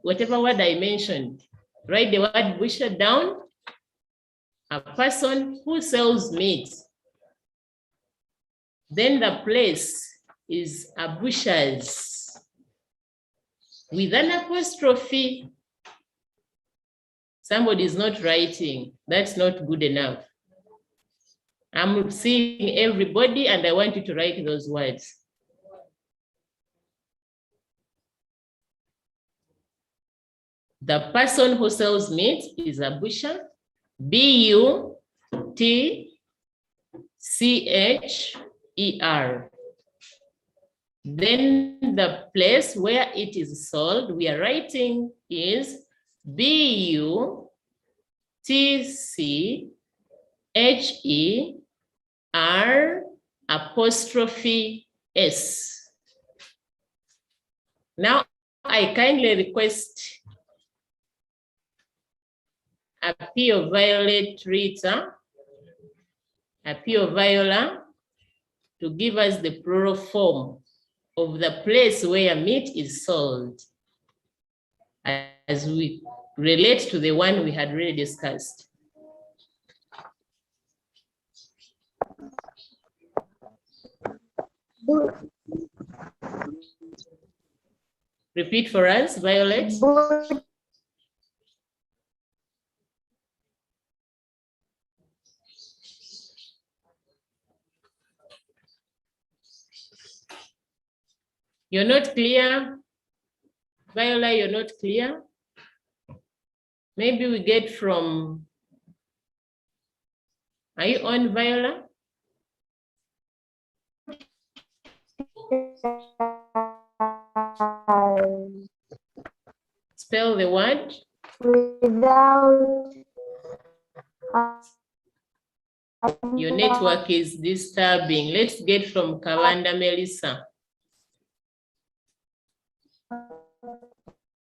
whatever word I mentioned. Write the word butcher down. A person who sells meat. Then the place is a butcher's with an apostrophe. Somebody is not writing. That's not good enough. I'm seeing everybody and I want you to write those words. The person who sells meat is a butcher. B-U-T-C-H-E-R. Then the place where it is sold, we are writing is B-U-T-C-H-E-R apostrophe S. Now, I kindly request a P of Violet Rita, a P of Viola, to give us the plural form of the place where meat is sold, as we relate to the one we had already discussed. Repeat for us, Violet. You're not clear? Viola, you're not clear? Maybe we get from, are you on, Viola? Spell the word. Without. Your network is disturbing. Let's get from Kavanda Melissa.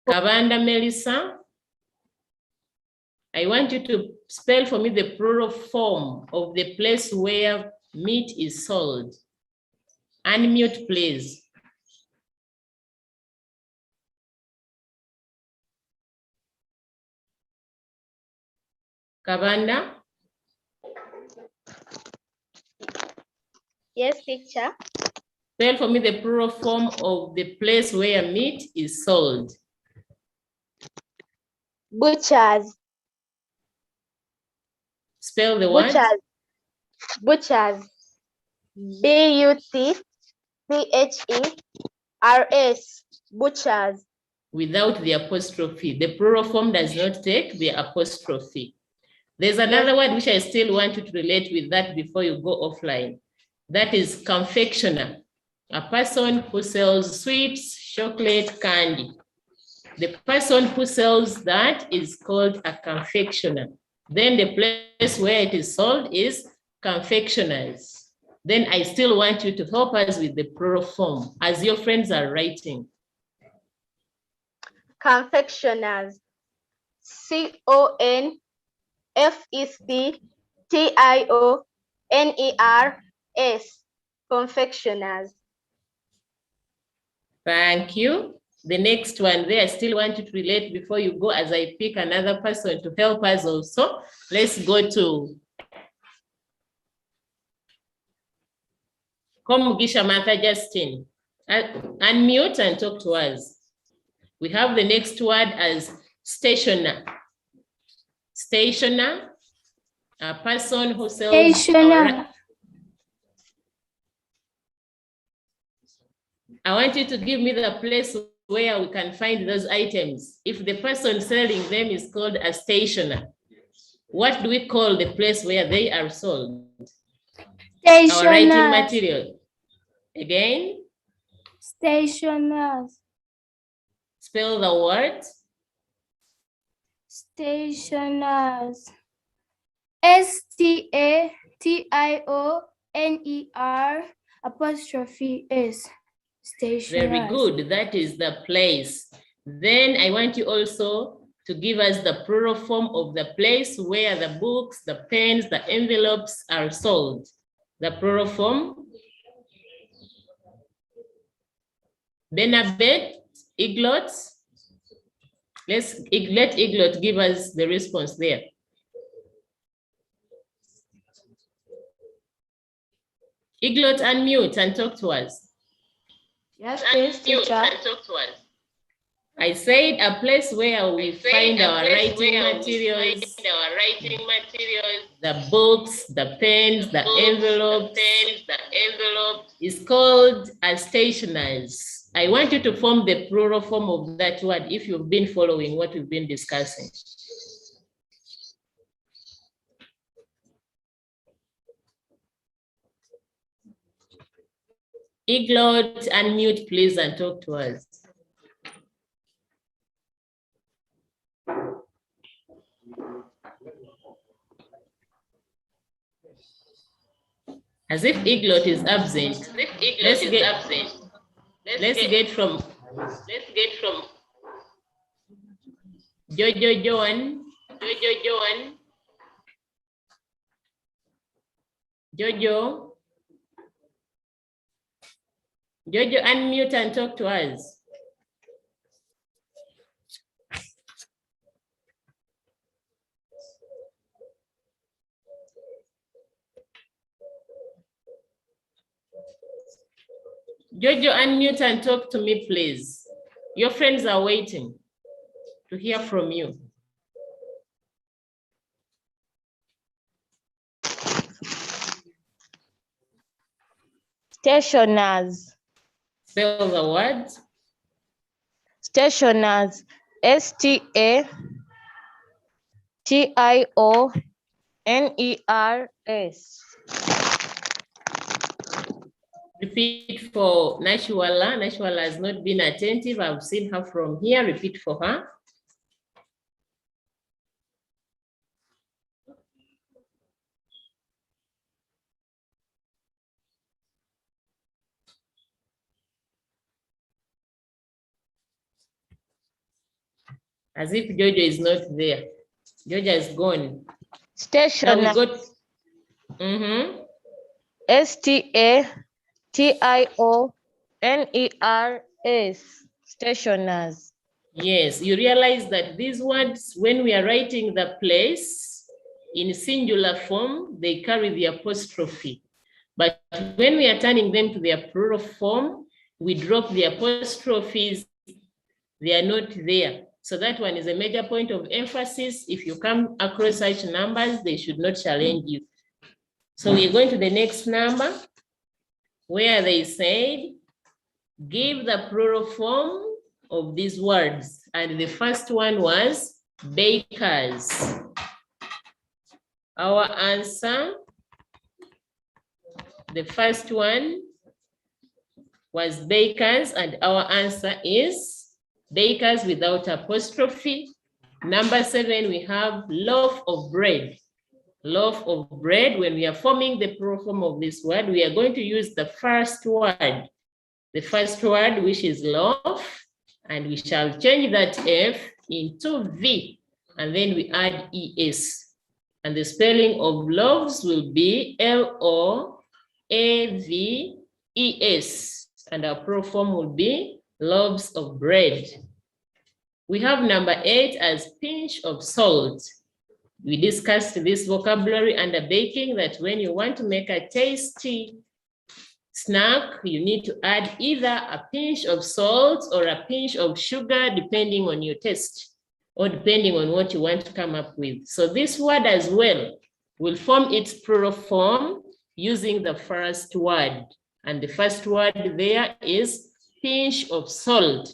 Kavanda Melissa, I want you to spell for me the plural form of the place where meat is sold. Unmute, please. Kavanda? Yes, teacher. Spell for me the plural form of the place where meat is sold. Butchers. Spell the word. Butchers. B-U-T-C-H-E-R-S. Butchers. Without the apostrophe. The plural form does not take the apostrophe. There's another word which I still want you to relate with that before you go offline. That is confectioner. A person who sells sweets, chocolate, candy. The person who sells that is called a confectioner. Then the place where it is sold is confectioners. Then I still want you to help us with the plural form as your friends are writing. Confectioners. C-O-N-F-E-C-T-I-O-N-E-R-S. Confectioners. Thank you. The next one there, I still want you to relate before you go as I pick another person to help us also. Let's go to Komugisha Martha Justin. Unmute and talk to us. We have the next word as stationer. Stationer, a person who sells. Stationer. I want you to give me the place where we can find those items. If the person selling them is called a stationer, what do we call the place where they are sold? Our writing material. Again? Stationers. Spell the word. Stationers. S-T-A-T-I-O-N-E-R'(S). Stationers. Very good. That is the place. Then I want you also to give us the plural form of the place where the books, the pens, the envelopes are sold. The plural form. Benabet, Iglot. Let Iglot give us the response there. Iglot, unmute and talk to us. Yes, please, teacher. I said a place where we find our writing materials, the books, the pens, the envelopes, is called a stationers. I want you to form the plural form of that word if you've been following what we've been discussing. Iglot, unmute please and talk to us. As if Iglot is absent. Let's get from Jojo Joan. Jojo, unmute and talk to us. Jojo, unmute and talk to me, please. Your friends are waiting to hear from you. Stationers. Spell the word. Stationers. S-T-A-T-I-O-N-E-R-S. Repeat for Nashwala. Nashwala has not been attentive. I've seen her from here. Repeat for her. As if Jojo is not there. Jojo is gone. Stationers. S-T-A-T-I-O-N-E-R-S. Stationers. Yes, you realize that these words, when we are writing the place in singular form, they carry the apostrophe. But when we are turning them to their plural form, we drop the apostrophes. They are not there. So that one is a major point of emphasis. If you come across such numbers, they should not challenge you. So we're going to the next number where they said, give the plural form of these words. And the first one was bakers. Our answer, the first one was bakers, and our answer is bakers without apostrophe. Number 7, we have loaf of bread. Loaf of bread, when we are forming the plural form of this word, we are going to use the first word. The first word, which is loaf, and we shall change that F into V, and then we add ES. And the spelling of loaves will be L-O-A-V-E-S, and our plural form will be loaves of bread. We have number 8 as pinch of salt. We discussed this vocabulary under baking, that when you want to make a tasty snack, you need to add either a pinch of salt or a pinch of sugar, depending on your taste or depending on what you want to come up with. So this word as well will form its plural form using the first word. And the first word there is pinch of salt.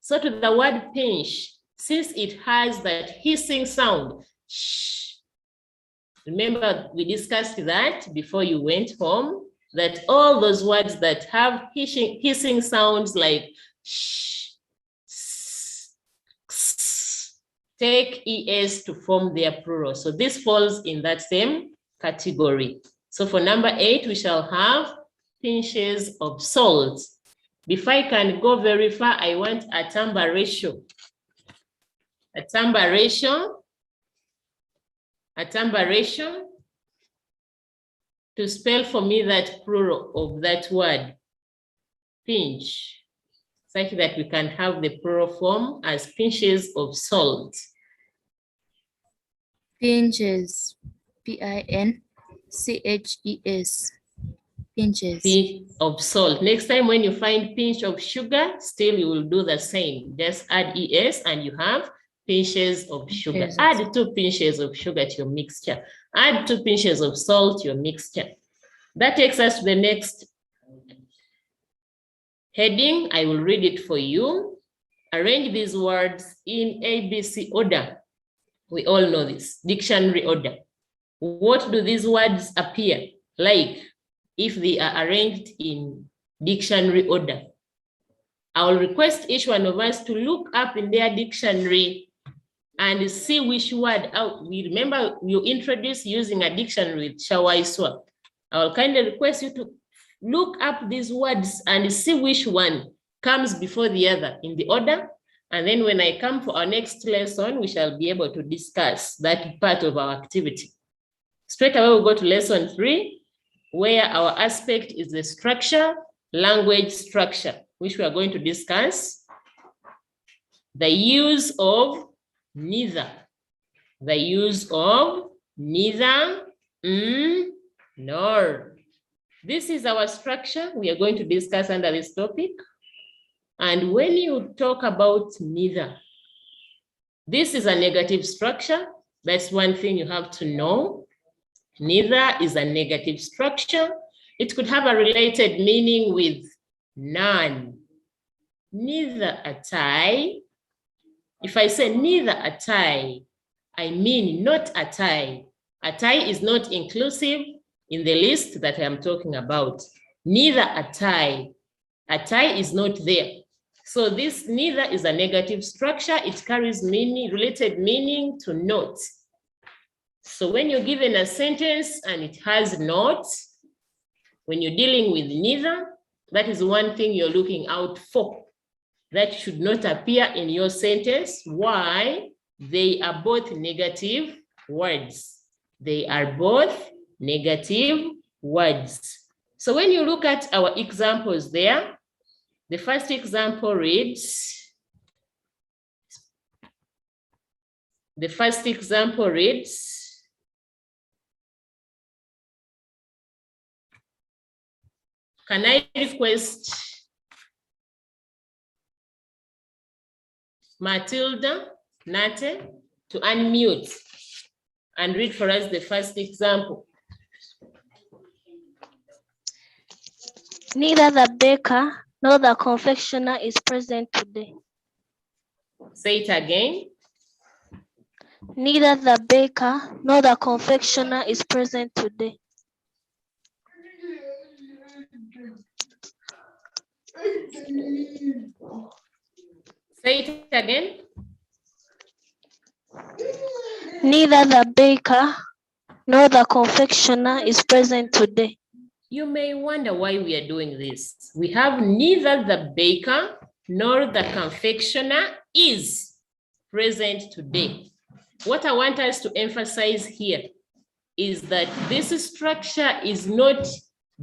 So to the word pinch, since it has that hissing sound, shh. Remember, we discussed that before you went home, that all those words that have hissing sounds like shh, take ES to form their plural. So this falls in that same category. So for number 8, we shall have pinches of salt. Before I can go very far, I want a number ratio. A number ratio. A number ratio to spell for me that plural of that word, pinch, such that we can have the plural form as pinches of salt. Pinches, P-I-N-C-H-E-S, pinches. Pinch of salt. Next time when you find pinch of sugar, still you will do the same. Just add ES and you have pinches of sugar. Pinches. Add 2 pinches of sugar to your mixture. Add 2 pinches of salt to your mixture. That takes us to the next heading. I will read it for you. Arrange these words in ABC order. We all know this, dictionary order. What do these words appear like if they are arranged in dictionary order? I will request each one of us to look up in their dictionary and see which word out. We remember you introduced using a dictionary with Shawaiswa. I will kindly request you to look up these words and see which one comes before the other in the order. And then when I come for our next lesson, we shall be able to discuss that part of our activity. Straight away, we'll go to lesson 3, where our aspect is the structure, language structure, which we are going to discuss. The use of neither. The use of neither, nor. This is our structure we are going to discuss under this topic. And when you talk about neither, this is a negative structure. That's one thing you have to know. Neither is a negative structure. It could have a related meaning with none. Neither a tie. If I say neither a tie, I mean not a tie. A tie is not inclusive in the list that I am talking about. Neither a tie. A tie is not there. So this neither is a negative structure. It carries meaning, related meaning to not. So when you're given a sentence and it has not, when you're dealing with neither, that is one thing you're looking out for. That should not appear in your sentence. Why? They are both negative words. They are both negative words. So when you look at our examples there, the first example reads, can I request Matilda Nate to unmute and read for us the first example? Neither the baker nor the confectioner is present today. Say it again. Neither the baker nor the confectioner is present today. Say it again. Neither the baker nor the confectioner is present today. You may wonder why we are doing this. We have neither the baker nor the confectioner is present today. What I want us to emphasize here is that this structure is not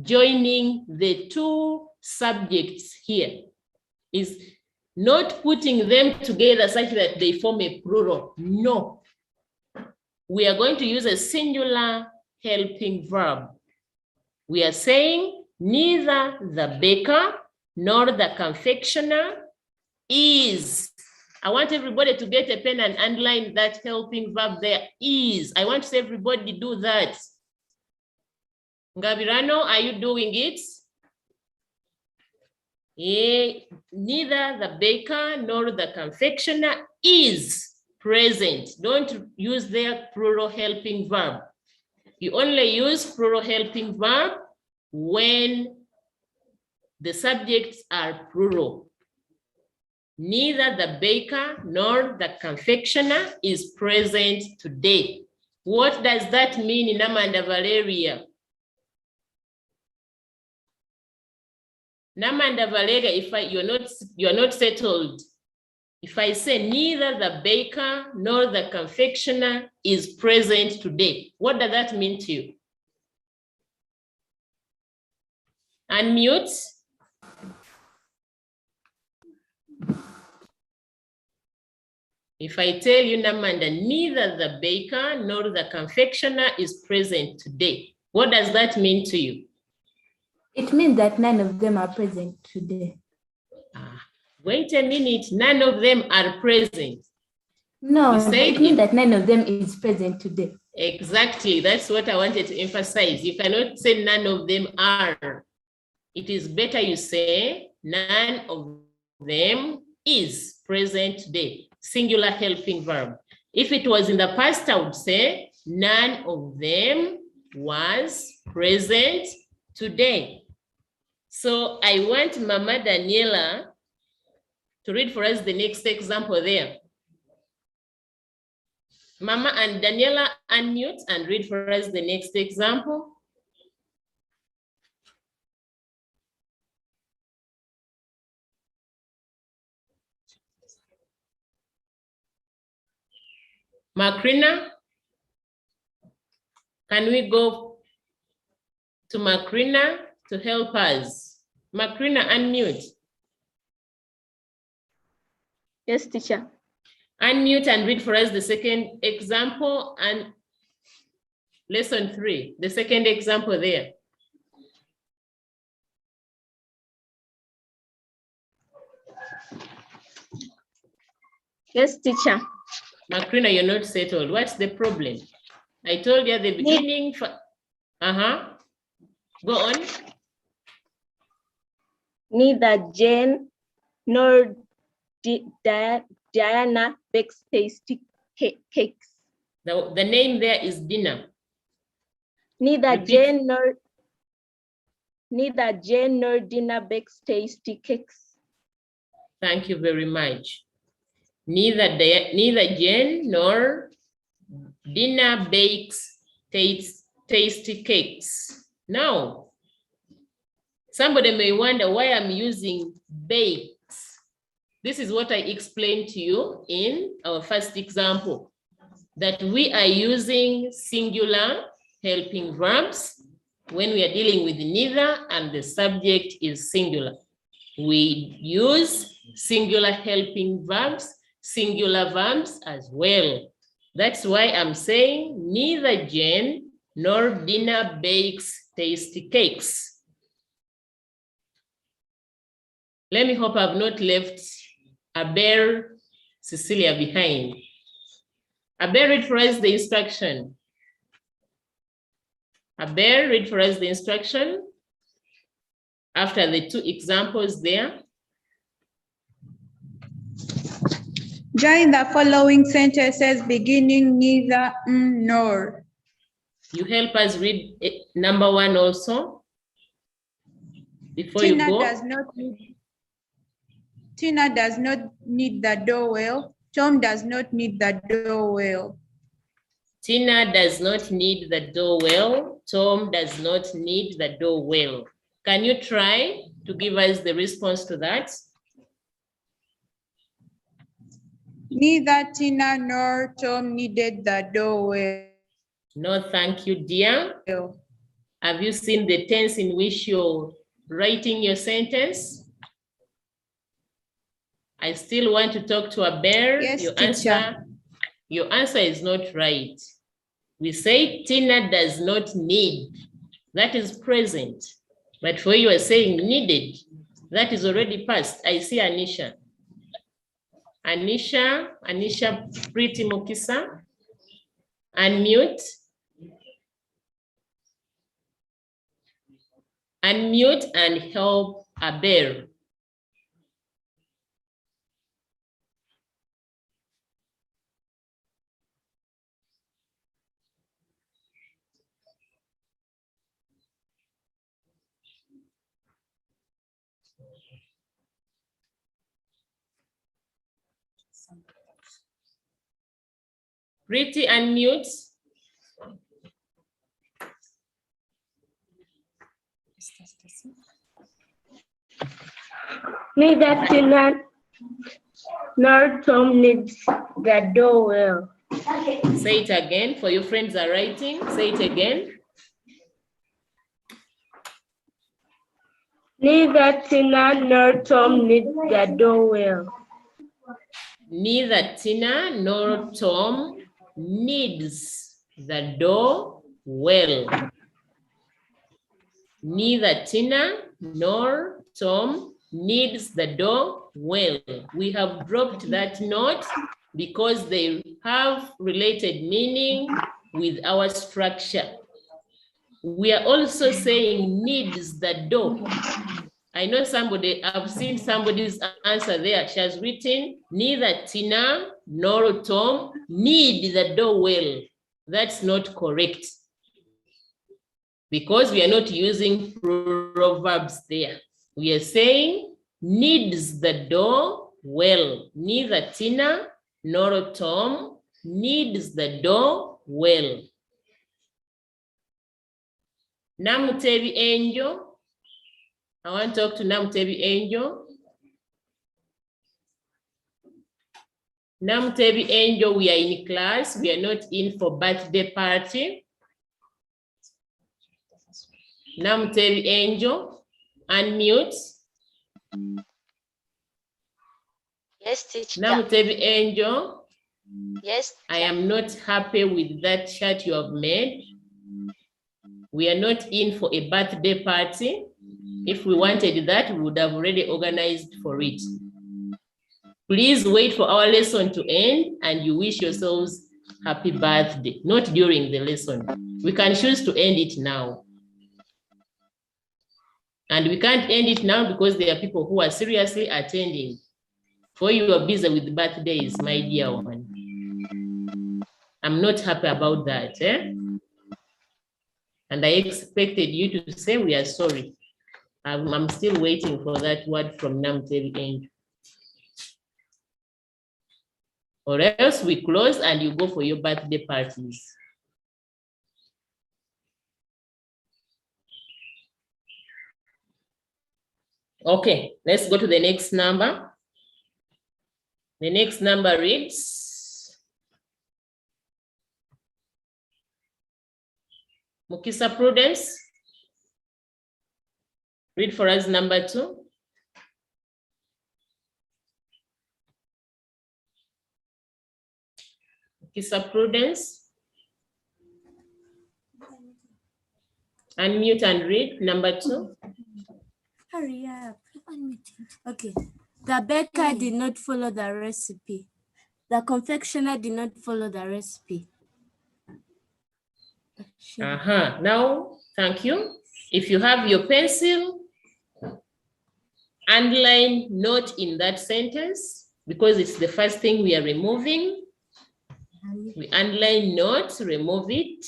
joining the two subjects here. is not putting them together such that they form a plural. No. We are going to use a singular helping verb. We are saying neither the baker nor the confectioner is. I want everybody to get a pen and underline that helping verb there, is. I want to see everybody do that. Ngabirano, are you doing it? Yeah. Neither the baker nor the confectioner is present. Don't use their plural helping verb. You only use plural helping verb when the subjects are plural. Neither the baker nor the confectioner is present today. What does that mean, Nama and Valeria? Nama and Valeria, if you're not settled, if I say neither the baker nor the confectioner is present today, what does that mean to you? Unmute. If I tell you, Namanda, neither the baker nor the confectioner is present today, what does that mean to you? It means that none of them are present today. Wait a minute, none of them are present. No, it means that none of them is present today. Exactly, that's what I wanted to emphasize. You cannot say none of them are. It is better you say none of them is present today. Singular helping verb. If it was in the past, I would say none of them was present today. So I want Mama Daniela to read for us the next example there. Mama and Daniela, unmute and read for us the next example. Macrina, can we go to Macrina to help us? Macrina, unmute. Yes, teacher. Unmute and read for us the second example and lesson 3, the second example there. Yes, teacher. Macrina, you're not settled. What's the problem? I told you at the beginning. Go on. Neither Jane nor Diana bakes tasty cakes. The name there is Dina. Neither Jane nor Dina bakes tasty cakes. Thank you very much. Neither Jane nor Dina bakes tasty cakes. Now, somebody may wonder why I'm using bakes. This is what I explained to you in our first example, that we are using singular helping verbs when we are dealing with neither and the subject is singular. We use singular helping verbs, singular verbs as well. That's why I'm saying neither Jane nor Dina bakes tasty cakes. Let me hope I've not left Aber Cecilia behind. Aber, read for us the instruction. Aber, read for us the instruction after the 2 examples there. Join the following sentences beginning neither nor. You help us read number 1 also before Tina you go. Tina does not need the doorbell. Tom does not need the doorbell. Tina does not need the doorbell. Tom does not need the doorbell. Can you try to give us the response to that? Neither Tina nor Tom needed the doorbell. No, thank you, dear. Have you seen the tense in which you're writing your sentence? I still want to talk to a bear. Yes, Your answer is not right. We say Tina does not need. That is present. But for you are saying needed. That is already past. I see Anisha. Anisha Pretty Mukisa. Unmute. Unmute and help a bear. Pretty, unmute. Neither Tina nor Tom needs the door well. Say it again. For your friends are writing. Say it again. Neither Tina nor Tom needs the door well. Neither Tina nor Tom needs the door well. Neither Tina nor Tom needs the door well. We have dropped that note because they have related meaning with our structure. We are also saying needs the door. I know I've seen somebody's answer there. She has written, neither Tina nor Tom need the door well. That's not correct, because we are not using proverbs there. We are saying needs the door well. Neither Tina nor Tom needs the door well. Namutebi Angel. I want to talk to Namutebi Angel. Namutebi Angel, we are in class. We are not in for birthday party. Namutebi Angel, unmute. Yes, teacher. Namutebi Angel. Yes, teacher. I am not happy with that chart you have made. We are not in for a birthday party. If we wanted that, we would have already organized for it. Please wait for our lesson to end and you wish yourselves happy birthday, not during the lesson. We can choose to end it now. And we can't end it now because there are people who are seriously attending. For you are busy with birthdays, my dear one. I'm not happy about that. And I expected you to say we are sorry. I'm still waiting for that word from Namutebi Angel. Or else we close and you go for your birthday parties. Okay, let's go to the next number. The next number reads, Mukisa Prudence, read for us number 2. Mukisa Prudence. Unmute and read number 2. Hurry up. Okay. The baker did not follow the recipe. The confectioner did not follow the recipe. Now, thank you. If you have your pencil, underline not in that sentence because it's the first thing we are removing. We underline not, remove it.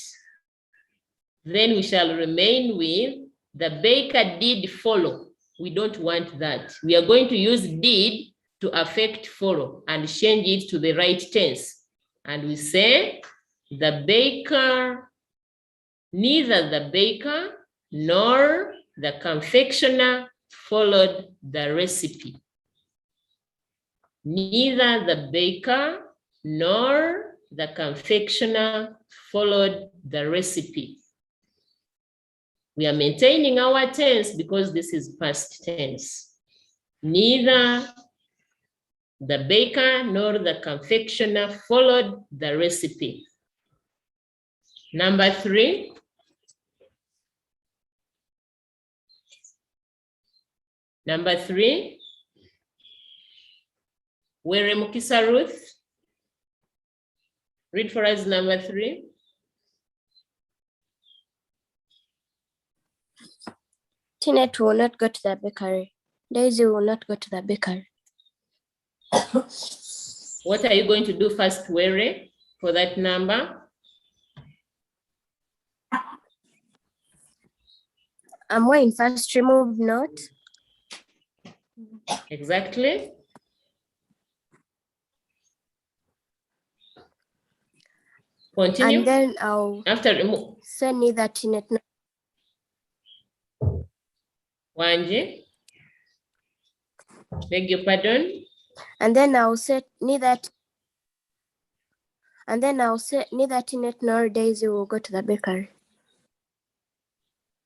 Then we shall remain with the baker did follow. We don't want that. We are going to use did to affect follow and change it to the right tense. And we say the baker, neither the baker nor the confectioner followed the recipe. Neither the baker nor the confectioner followed the recipe. We are maintaining our tense because this is past tense. Neither the baker nor the confectioner followed the recipe. Number 3. Number 3. Were Mukisa Ruth. Read for us number 3. Tinet will not go to the bakery. Daisy will not go to the bakery. What are you going to do first, Were, for that number? I'm going first remove not. Exactly. Continue. And then I'll after remove. say neither Tinet nor. Wanji. Beg your pardon. And then I'll say neither. And then I'll say neither Tinet nor Daisy will go to the bakery.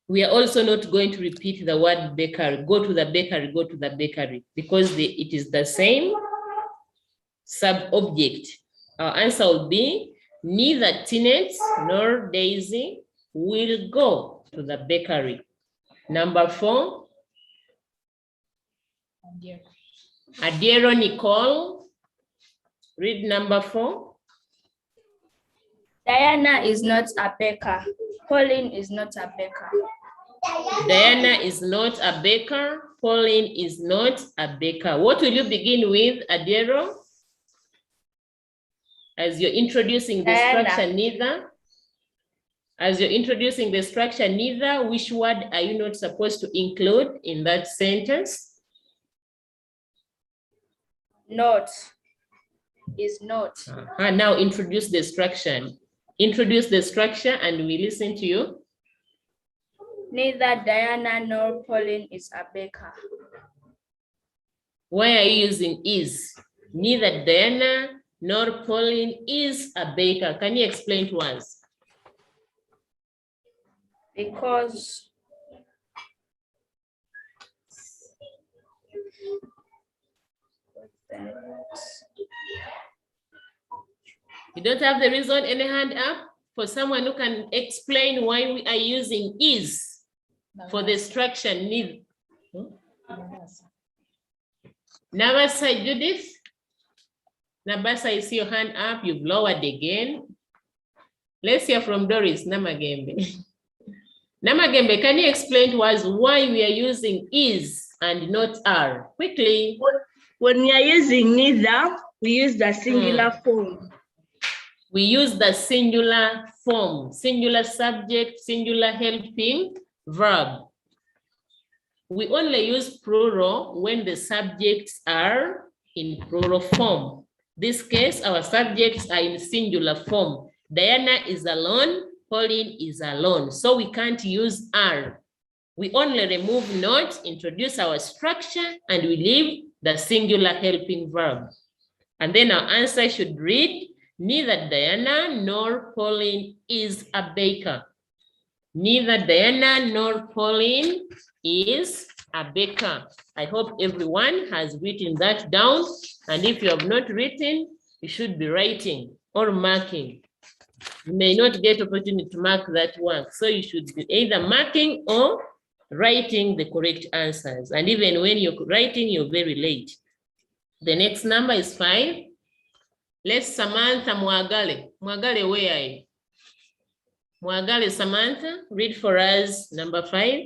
We are also not going to repeat the word bakery. Go to the bakery, go to the bakery, because it is the same sub-object. Our answer will be neither Tinet nor Daisy will go to the bakery. Number 4. Adiero Nicole. Read number 4. Diana is not a baker. Pauline is not a baker. Diana is not a baker. Pauline is not a baker. What will you begin with, Adiero? As you're introducing the Diana. structure, neither. As you're introducing the structure, neither, which word are you not supposed to include in that sentence? Not. Is not. Now introduce the structure. Introduce the structure and we listen to you. Neither Diana nor Pauline is a baker. Why are you using is? Neither Diana nor Pauline is a baker. Can you explain to us? Because you don't have the reason, any hand up for someone who can explain why we are using is for the structure need. Nabasa, Judith. Nabasa, I see your hand up. You've lowered again. Let's hear from Doris Namagembe. Namagembe, can you explain to us why we are using is and not are? Quickly. When we are using neither, we use the singular form. We use the singular form, singular subject, singular helping verb. We only use plural when the subjects are in plural form. This case, our subjects are in singular form. Diana is alone, Pauline is alone. So we can't use are. We only remove not, introduce our structure, and we leave the singular helping verb. And then our answer should read, neither Diana nor Pauline is a baker. Neither Diana nor Pauline is a baker. I hope everyone has written that down. And if you have not written, you should be writing or marking. You may not get opportunity to mark that work. So you should be either marking or writing the correct answers. And even when you're writing, you're very late. The next number is 5. Let's Samantha Mwagale. Mwagale, where are you? Mwagale Samantha, read for us number 5.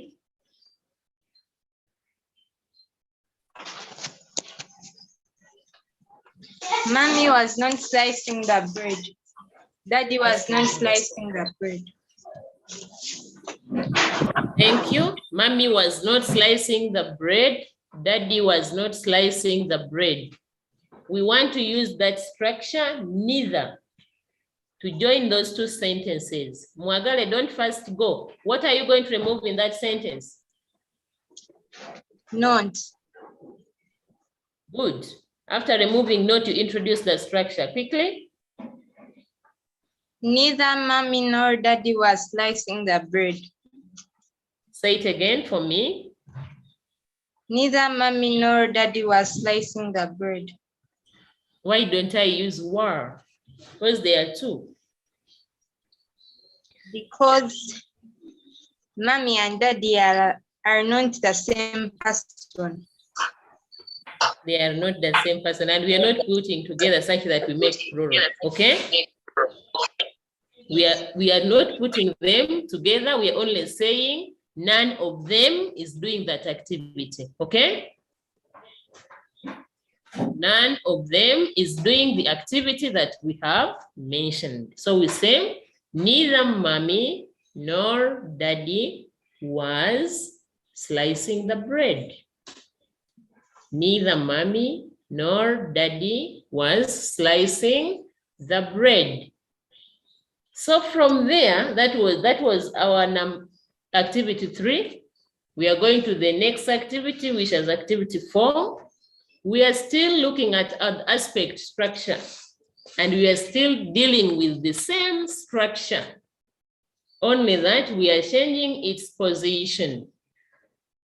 Mommy was not slicing the bread. Daddy was not slicing the bread. Thank you. Mommy was not slicing the bread. Daddy was not slicing the bread. We want to use that structure, neither, to join those two sentences. Mwagale, don't first go. What are you going to remove in that sentence? Not. Good. After removing not, you introduce the structure quickly. Neither mommy nor daddy was slicing the bread. Say it again for me. Neither mommy nor daddy was slicing the bread. Why don't I use were? Because there are two. Because mommy and daddy are not the same person. They are not the same person, and we are not putting together such that we make plural. Okay? We are not putting them together. We are only saying none of them is doing that activity. Okay? None of them is doing the activity that we have mentioned. So we say neither mommy nor daddy was slicing the bread. Neither mommy nor daddy was slicing the bread. So from there, that was our activity 3. We are going to the next activity, which is activity 4. We are still looking at an aspect structure, and we are still dealing with the same structure, only that we are changing its position.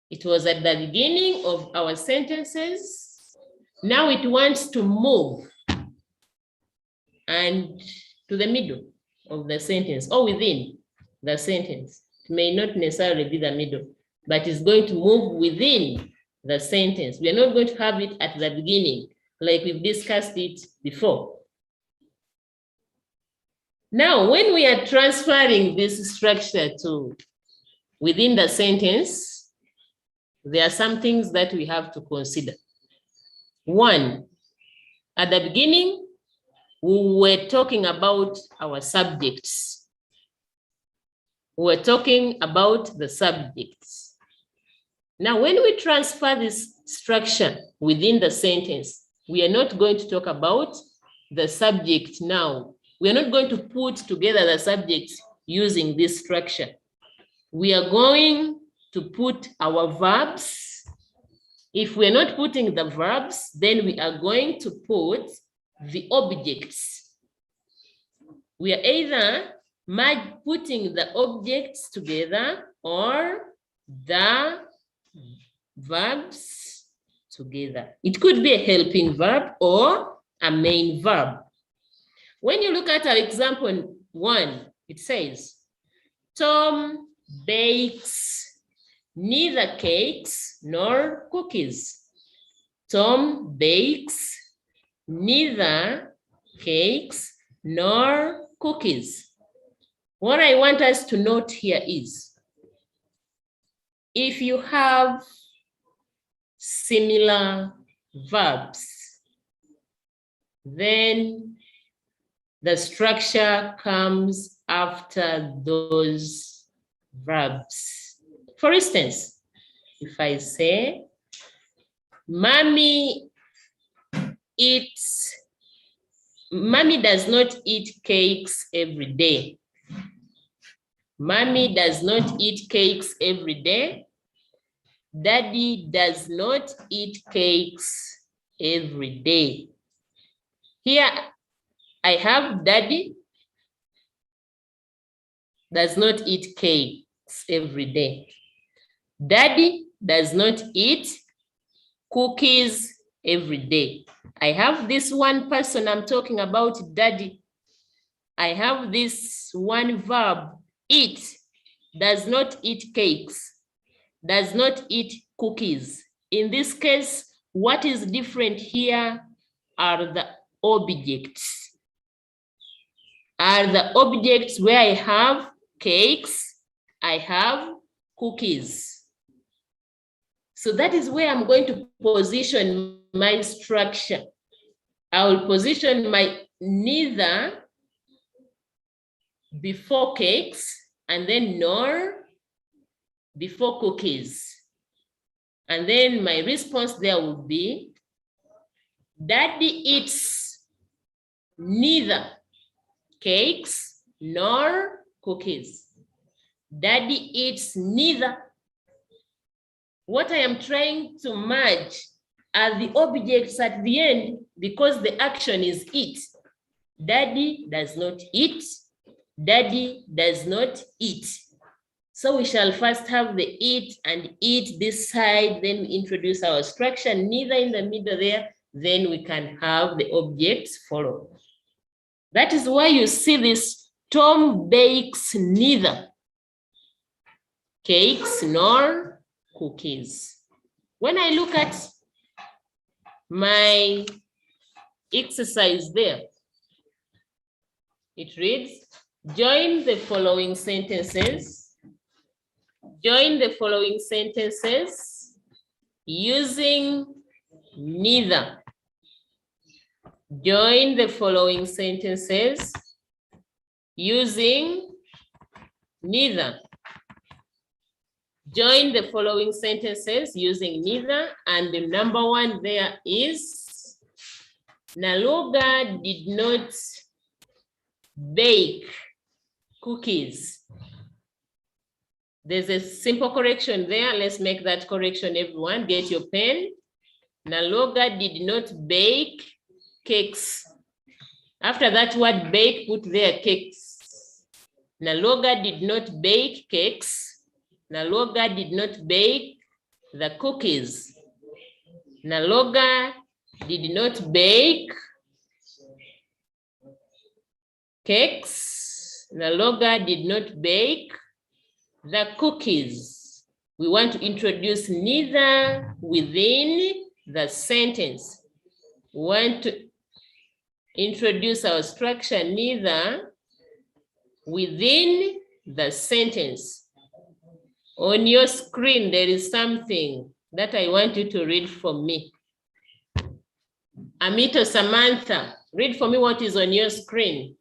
It was at the beginning of our sentences. Now it wants to move and to the middle of the sentence or within the sentence. It may not necessarily be the middle, but it's going to move within the sentence. We are not going to have it at the beginning, like we've discussed it before. Now, when we are transferring this structure to within the sentence, there are some things that we have to consider. One, at the beginning, we were talking about our subjects. We were talking about the subjects. Now, when we transfer this structure within the sentence, we are not going to talk about the subject now. We are not going to put together the subjects using this structure. We are going to put our verbs. If we are not putting the verbs, then we are going to put the objects. We are either putting the objects together or the verbs together. It could be a helping verb or a main verb. When you look at our example 1, it says, Tom bakes neither cakes nor cookies. Tom bakes neither cakes nor cookies. What I want us to note here is, if you have similar verbs, then the structure comes after those verbs. For instance, if I say, Mommy does not eat cakes every day. Mommy does not eat cakes every day. Daddy does not eat cakes every day. Here I have daddy does not eat cakes every day. Daddy does not eat cookies every day. I have this one person I'm talking about, daddy. I have this one verb, eat, does not eat cakes, does not eat cookies. In this case, what is different here are the objects. Are the objects where I have cakes, I have cookies. So that is where I'm going to position my structure. I will position my neither before cakes and then nor before cookies. And then my response there would be, Daddy eats neither cakes nor cookies. Daddy eats neither. What I am trying to merge are the objects at the end because the action is eat. Daddy does not eat. Daddy does not eat. So we shall first have the eat and eat this side, then we introduce our structure, neither in the middle there, then we can have the objects follow. That is why you see this: Tom bakes neither cakes nor cookies. When I look at my exercise there, it reads, join the following sentences. Join the following sentences using neither. Join the following sentences using neither. Join the following sentences using neither, and the number one there is Naloga did not bake cookies. There's a simple correction there. Let's make that correction, everyone. Get your pen. Naloga did not bake cakes. After that word bake, put there cakes. Naloga did not bake cakes. Naloga did not bake the cookies. Naloga did not bake cakes. Naloga did not bake the cookies. We want to introduce neither within the sentence. We want to introduce our structure neither within the sentence. On your screen, there is something that I want you to read for me. Amito, Samantha, read for me what is on your screen.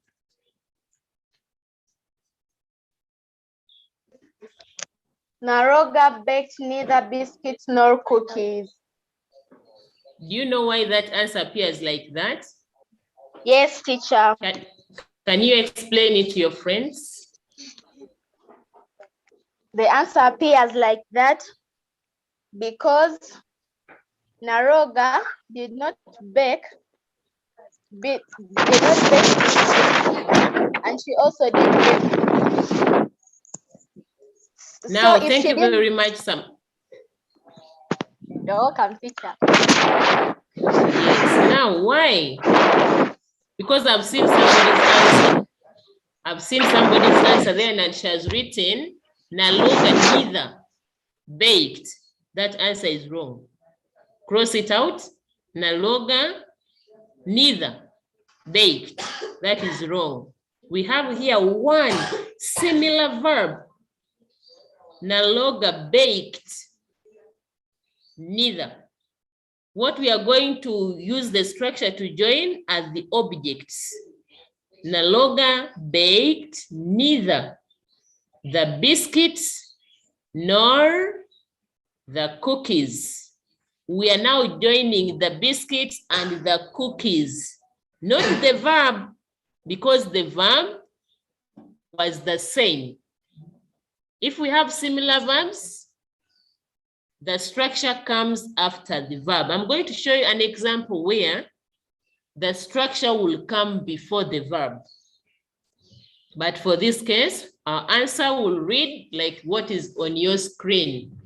Naroga baked neither biscuits nor cookies. Do you know why that answer appears like that? Yes, teacher. Can you explain it to your friends? The answer appears like that because Naroga did not bake, and she also didn't bake. Now, So thank you very much, Sam. You're welcome, teacher. Yes. Now, why? Because I've seen somebody's answer. I've seen somebody's answer there, and she has written Naloga neither baked. That answer is wrong. Cross it out. Naloga neither baked. That is wrong. We have here one similar verb. Naloga baked neither. What we are going to use the structure to join as the objects. Naloga baked neither the biscuits nor the cookies. We are now joining the biscuits and the cookies, not the verb, because the verb was the same. If we have similar verbs, the structure comes after the verb. I'm going to show you an example where the structure will come before the verb. But for this case, our answer will read like what is on your screen.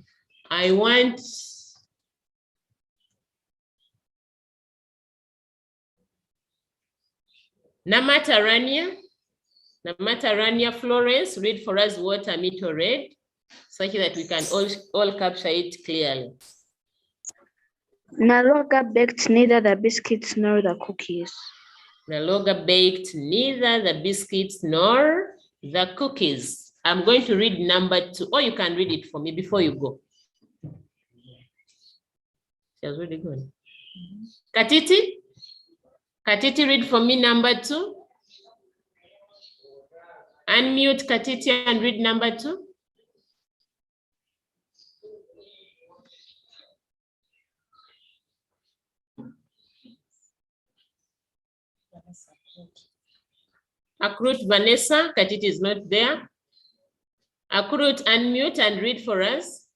I want Namatarania Florence, read for us what Amito read, such that we can all capture it clearly. Naloga baked neither the biscuits nor the cookies. Naloga baked neither the biscuits nor the cookies. I'm going to read number 2, or you can read it for me before you go. She has already gone. Katiti, read for me number 2. Unmute Katiti and read number 2. Akrut Vanessa, Katiti is not there. Akrut, unmute and read for us.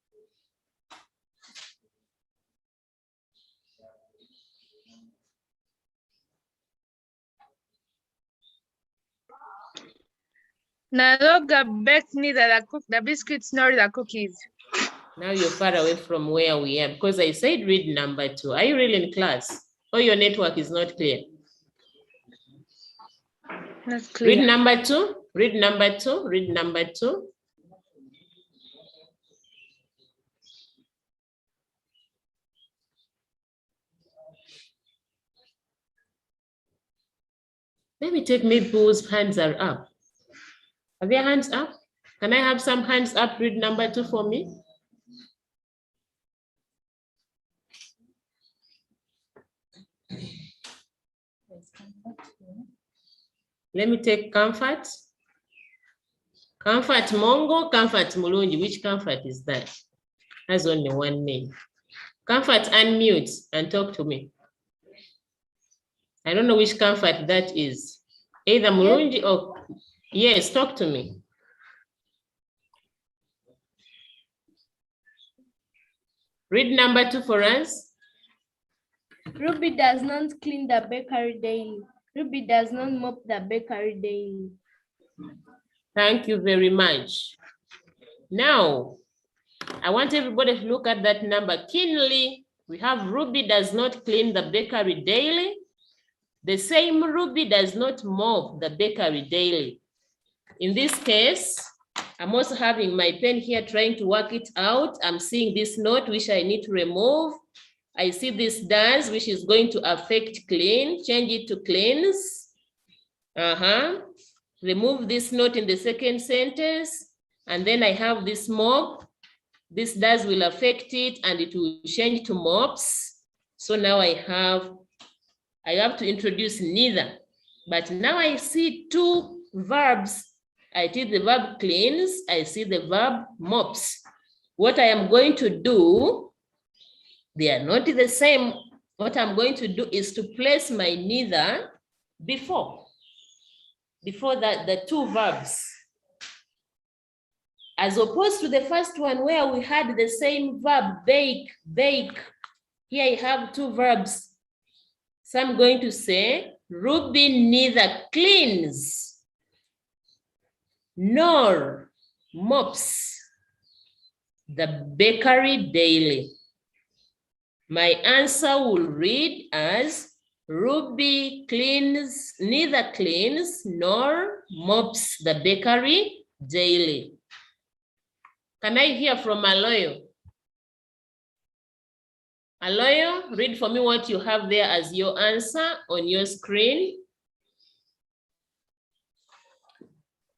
Naloga baked neither the biscuits nor the cookies. Now you're far away from where we are because I said read number 2. Are you really in class? Or your network is not clear? Not clear. Read number 2. Read number 2. Read number 2. Let me take maybe whose hands are up. Are their hands up? Can I have some hands up? Read number 2 for me. Let me take Comfort. Comfort Mongo, Comfort Mulungi. Which Comfort is that? Has only one name. Comfort, unmute and talk to me. I don't know which Comfort that is. Either Mulungi or... Yes, talk to me. Read number 2 for us. Ruby does not clean the bakery daily. Ruby does not mop the bakery daily. Thank you very much. Now, I want everybody to look at that number keenly. We have Ruby does not clean the bakery daily. The same Ruby does not mop the bakery daily. In this case, I'm also having my pen here trying to work it out. I'm seeing this note which I need to remove. I see this does, which is going to affect clean. Change it to cleans. Remove this note in the second sentence. And then I have this mop. This does will affect it and it will change to mops. So now I have to introduce neither. But now I see 2 verbs. I see the verb cleans. I see the verb mops. What I am going to do, they are not the same. What I'm going to do is to place my neither before the 2 verbs. As opposed to the first one where we had the same verb, bake, bake. Here I have 2 verbs. So I'm going to say, Ruby neither cleans nor mops the bakery daily. My answer will read as Ruby neither cleans nor mops the bakery daily. Can I hear from Aloyo? Aloyo, read for me what you have there as your answer on your screen.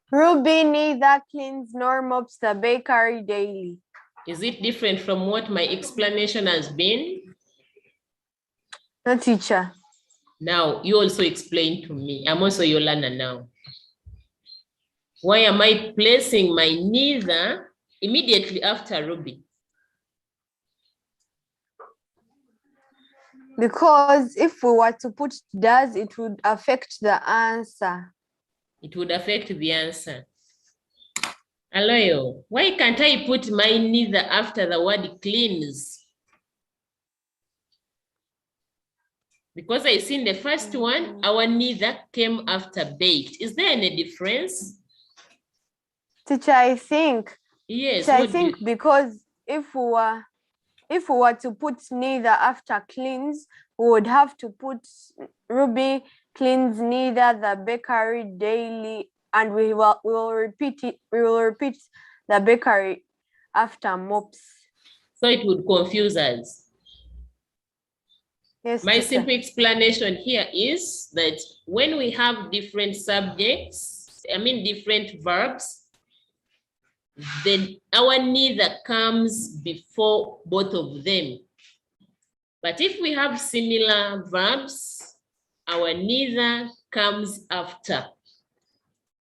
Ruby neither cleans nor mops the bakery daily. Is it different from what my explanation has been? No, teacher. Now, you also explain to me. I'm also your learner now. Why am I placing my neither immediately after Ruby? Because if we were to put does, it would affect the answer. It would affect the answer. Aloyo, why can't I put my neither after the word cleans? Because I seen the first one, our neither came after baked. Is there any difference? Teacher, I think. Yes. Teacher, I think because if we were to put neither after cleans, we would have to put Ruby cleans neither the bakery daily, and we will repeat it. We will repeat the bakery after mops. So it would confuse us. Yes, my teacher. simple explanation here is that when we have different subjects, different verbs, then our neither comes before both of them. But if we have similar verbs, our neither comes after.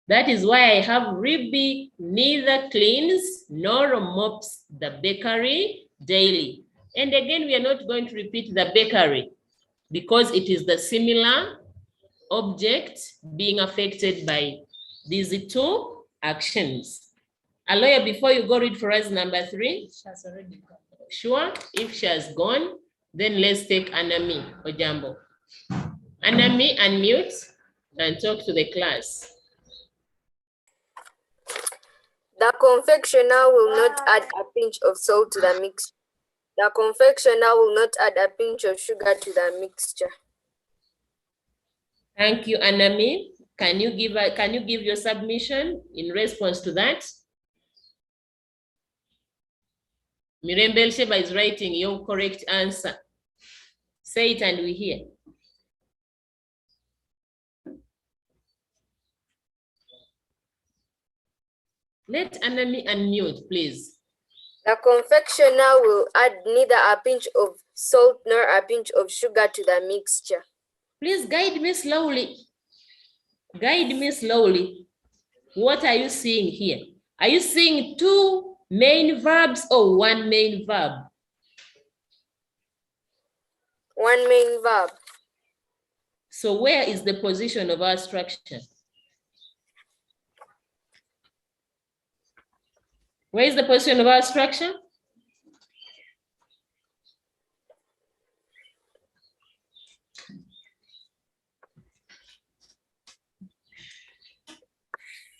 That is why I have Ruby neither cleans nor mops the bakery daily. And again, we are not going to repeat the bakery because it is the similar object being affected by these 2 actions. Aloya, before you go, read for us number 3. She has already gone. Sure, if she has gone, then let's take Anami Ojambo. Anami, unmute and talk to the class. The confectioner will not add a pinch of salt to the mixture. The confectioner will not add a pinch of sugar to the mixture. Thank you, Anami. Can you give your submission in response to that? Mirembel Sheba is writing your correct answer. Say it and we hear. Let Anami unmute, please. The confectioner will add neither a pinch of salt nor a pinch of sugar to the mixture. Please guide me slowly. Guide me slowly. What are you seeing here? Are you seeing two main verbs or one main verb? One main verb. So where is the position of our structure? Where is the position of our structure?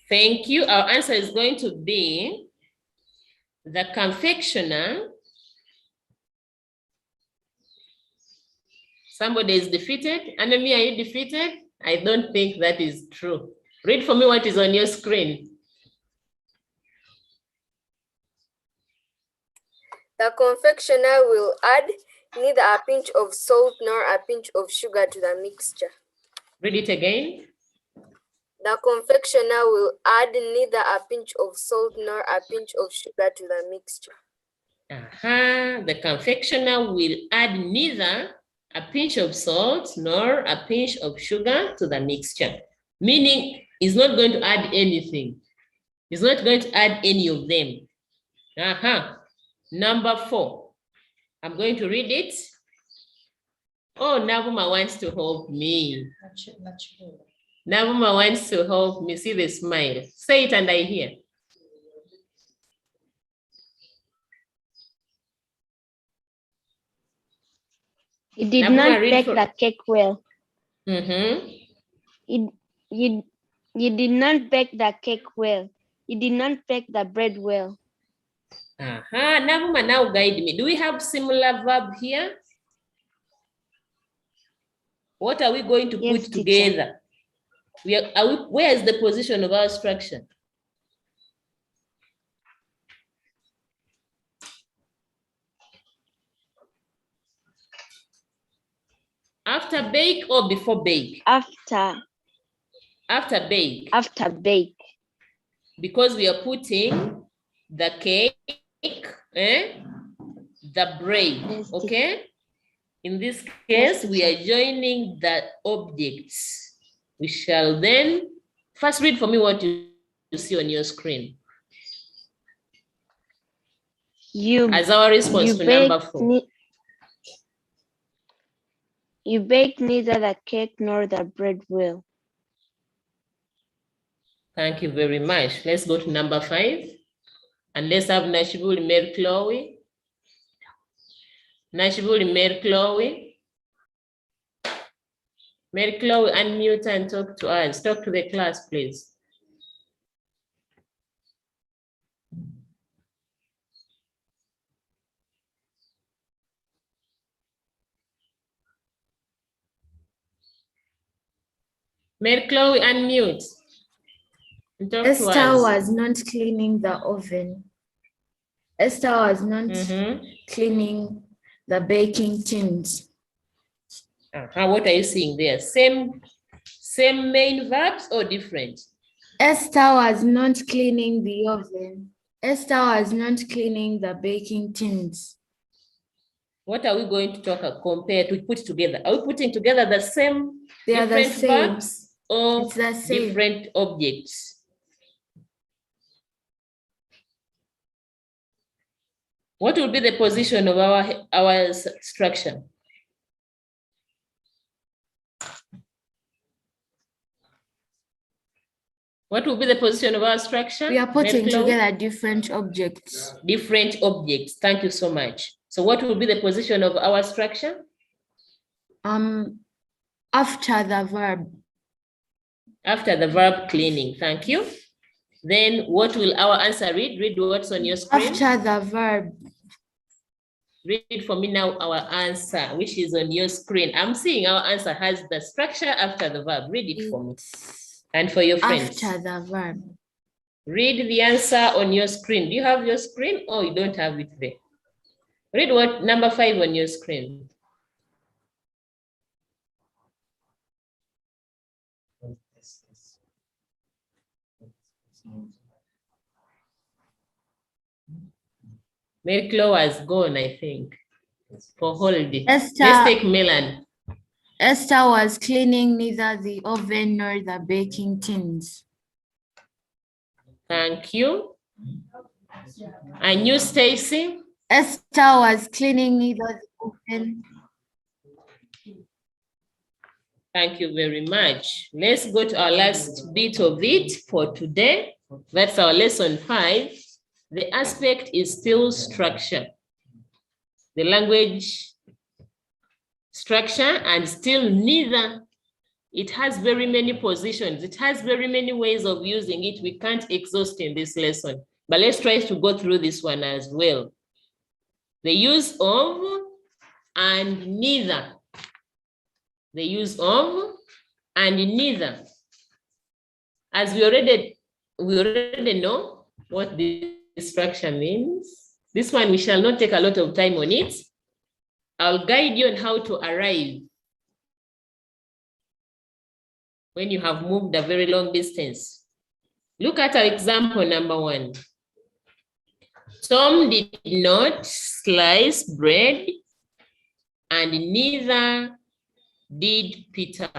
Thank you. Our answer is going to be the confectioner. Somebody is defeated. Anami, are you defeated? I don't think that is true. Read for me what is on your screen. The confectioner will add neither a pinch of salt nor a pinch of sugar to the mixture. Read it again. The confectioner will add neither a pinch of salt nor a pinch of sugar to the mixture. The confectioner will add neither a pinch of salt nor a pinch of sugar to the mixture. Meaning, he's not going to add anything. He's not going to add any of them. Number 4. I'm going to read it. Oh, Navuma wants to help me. Navuma wants to help me. See the smile. Say it and I hear. He did not bake the cake well. Mm-hmm. You did not bake the cake well. You did not bake the bread well. Navuma, now guide me. Do we have similar verb here? What are we going to put together? Where is the position of our structure? After bake or before bake? After. After bake. After bake. Because we are putting the cake, the bread, okay? In this case, we are joining the objects. We shall then, first read for me what you see on your screen. As our response to number 4. You bake neither the cake nor the bread well. Thank you very much. Let's go to number 5. And let's have Nashibuli Mary Chloe. Nashibuli Mary Chloe. Mary Chloe, unmute and talk to us. Talk to the class, please. Mary Chloe, unmute. Esther was not cleaning the oven. Esther was not cleaning the baking tins. What are you seeing there? Same main verbs or different? Esther was not cleaning the oven. Esther was not cleaning the baking tins. What are we going to compare to put together? Are we putting together the same They are different the same. verbs or It's the same. different objects? What will be the position of our structure? What will be the position of our structure? We are putting together different objects. Different objects. Thank you so much. So what will be the position of our structure? After the verb. After the verb cleaning. Thank you. Then what will our answer read? Read what's on your screen. After the verb. Read for me now our answer, which is on your screen. I'm seeing our answer has the structure after the verb. Read it for me. And for your friends. After the verb. Read the answer on your screen. Do you have your screen or you don't have it there? Read what number 5 on your screen. Merklo has gone, I think, for holiday. Let's take Milan. Esther was cleaning neither the oven nor the baking tins. Thank you. And you, Stacy? Esther was cleaning neither the oven. Thank you very much. Let's go to our last bit of it for today. That's our lesson 5. The aspect is still structure. The language structure and still neither. It has very many positions. It has very many ways of using it. We can't exhaust in this lesson, but let's try to go through this one as well. The use of and neither. The use of and neither. As we already know what this structure means. This one, we shall not take a lot of time on it. I'll guide you on how to arrive when you have moved a very long distance. Look at our example number 1. Tom did not slice bread, and neither did Peter.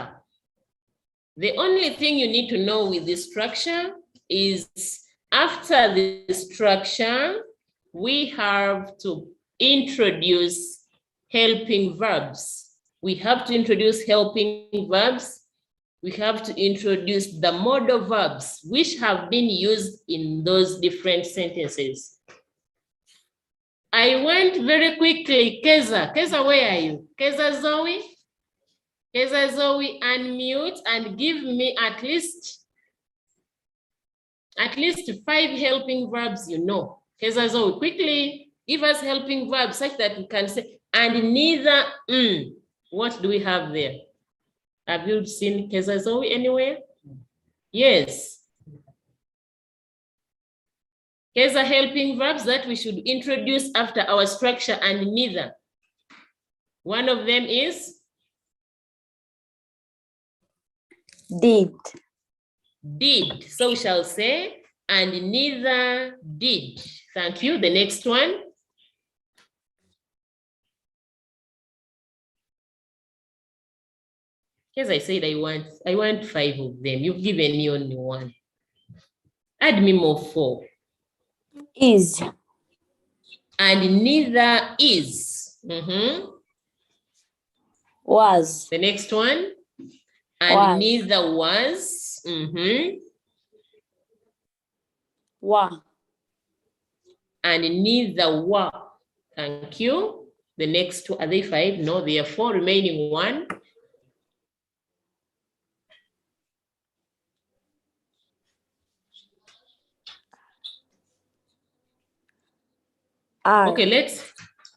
The only thing you need to know with this structure is after the structure, we have to introduce helping verbs. We have to introduce helping verbs. We have to introduce the modal verbs which have been used in those different sentences. I went very quickly. Keza, where are you? Keza Zoe? Keza Zoe, unmute and give me at least 5 helping verbs you know. Keza Zoe, quickly give us helping verbs such that we can say, and neither, what do we have there? Have you seen Keza Zoe anywhere? Yes. Keza helping verbs that we should introduce after our structure and neither. One of them is? Did. Did. So we shall say, and neither did. Thank you. The next one. As I said, I want 5 of them. You've given me only 1. Add me more 4. Is. And neither is. Was. The next one. And was. Neither was. Were. And neither were. Thank you. The next 2, are they 5? No, there are 4 remaining 1. Are. Okay,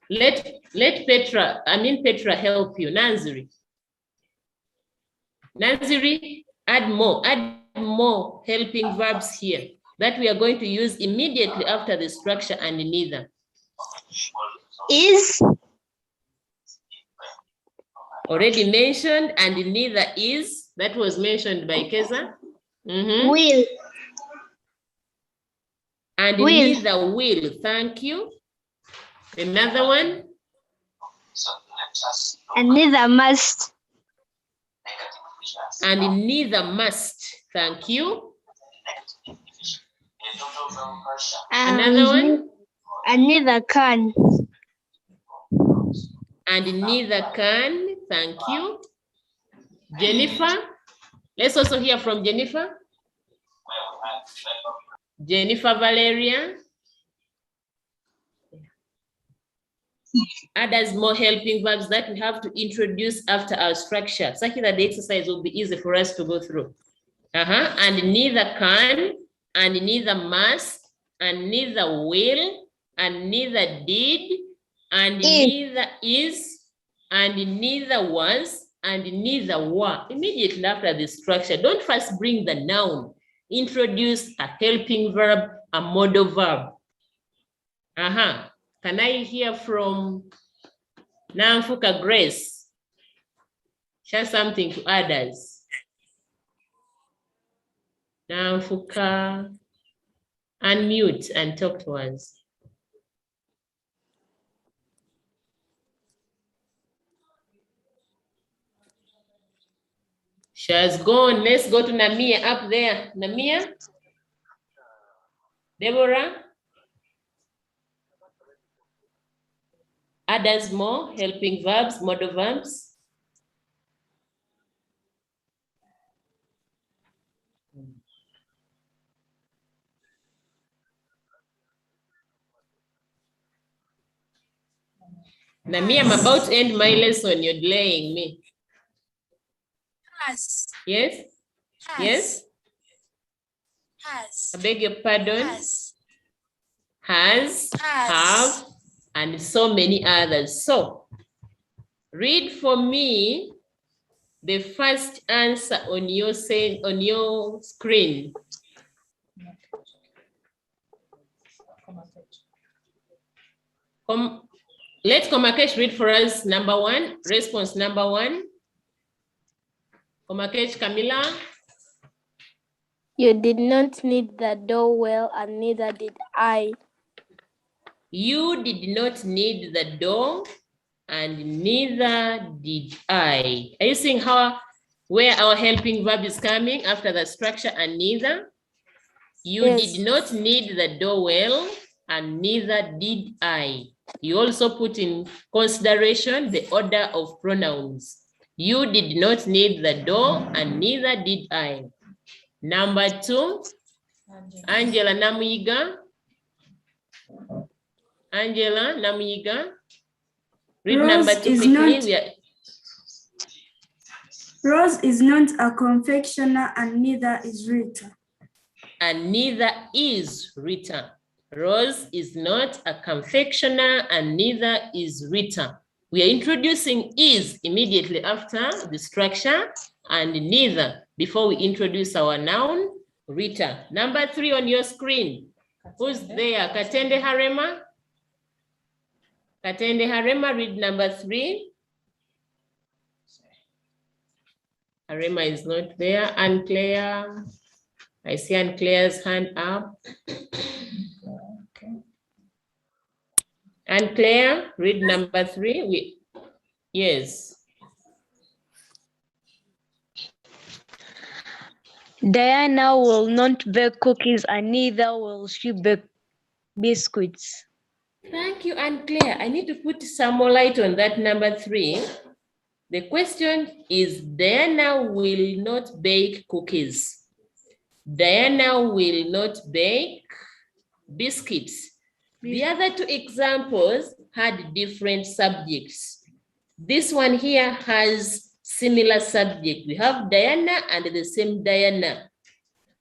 let Petra help you. Nanziri, add more helping verbs here that we are going to use immediately after the structure and neither. Is. Already mentioned, and neither is. That was mentioned by Keza. Will. And will. Neither will. Thank you. Another one. And neither must. And neither must. Thank you. Another one. And neither can. And neither can. Thank you. Jennifer. Let's also hear from Jennifer. Jennifer Valeria. Add as more helping verbs that we have to introduce after our structure, such that the exercise will be easy for us to go through. And neither can, and neither must, and neither will, and neither did, and neither is, and neither was, and neither were. Immediately after the structure, don't first bring the noun. Introduce a helping verb, a modal verb. Can I hear from Namfuka Grace? Share something to others. Namfuka, unmute and talk to us. She has gone. Let's go to Namia up there. Namia? Deborah? Others more, helping verbs, modal verbs. Namia, I'm about to end my lesson. You're delaying me. Has. Yes? Has. Yes? Has. I beg your pardon? Has, have, and so many others. So, read for me the first answer on your screen. Let Komakesh read for us number one, response number one. Komakesh, Camilla. You did not need the doorbell and neither did I. You did not need the door and neither did I. Are you seeing where our helping verb is coming after the structure and neither? You did not need the doorbell and neither did I. You also put in consideration the order of pronouns. You did not need the door and neither did I. Number two, Angela Namuiga. Angela Namuiga. Read number two quickly. Rose is not a confectioner and neither is Rita. And neither is Rita. Rose is not a confectioner and neither is Rita. We are introducing is immediately after the structure and neither before we introduce our noun, Rita. Number three on your screen. Who's there? Katende Harema? Katende Harema, read number three. Harema is not there. Anne Claire. I see Anne Claire's hand up. Anne Claire, read number three. Yes. Diana will not bake cookies and neither will she bake biscuits. Thank you, Anne Claire. I need to put some more light on that number three. The question is, Diana will not bake cookies. Diana will not bake biscuits. The other two examples had different subjects. This one here has similar subject. We have Diana and the same Diana.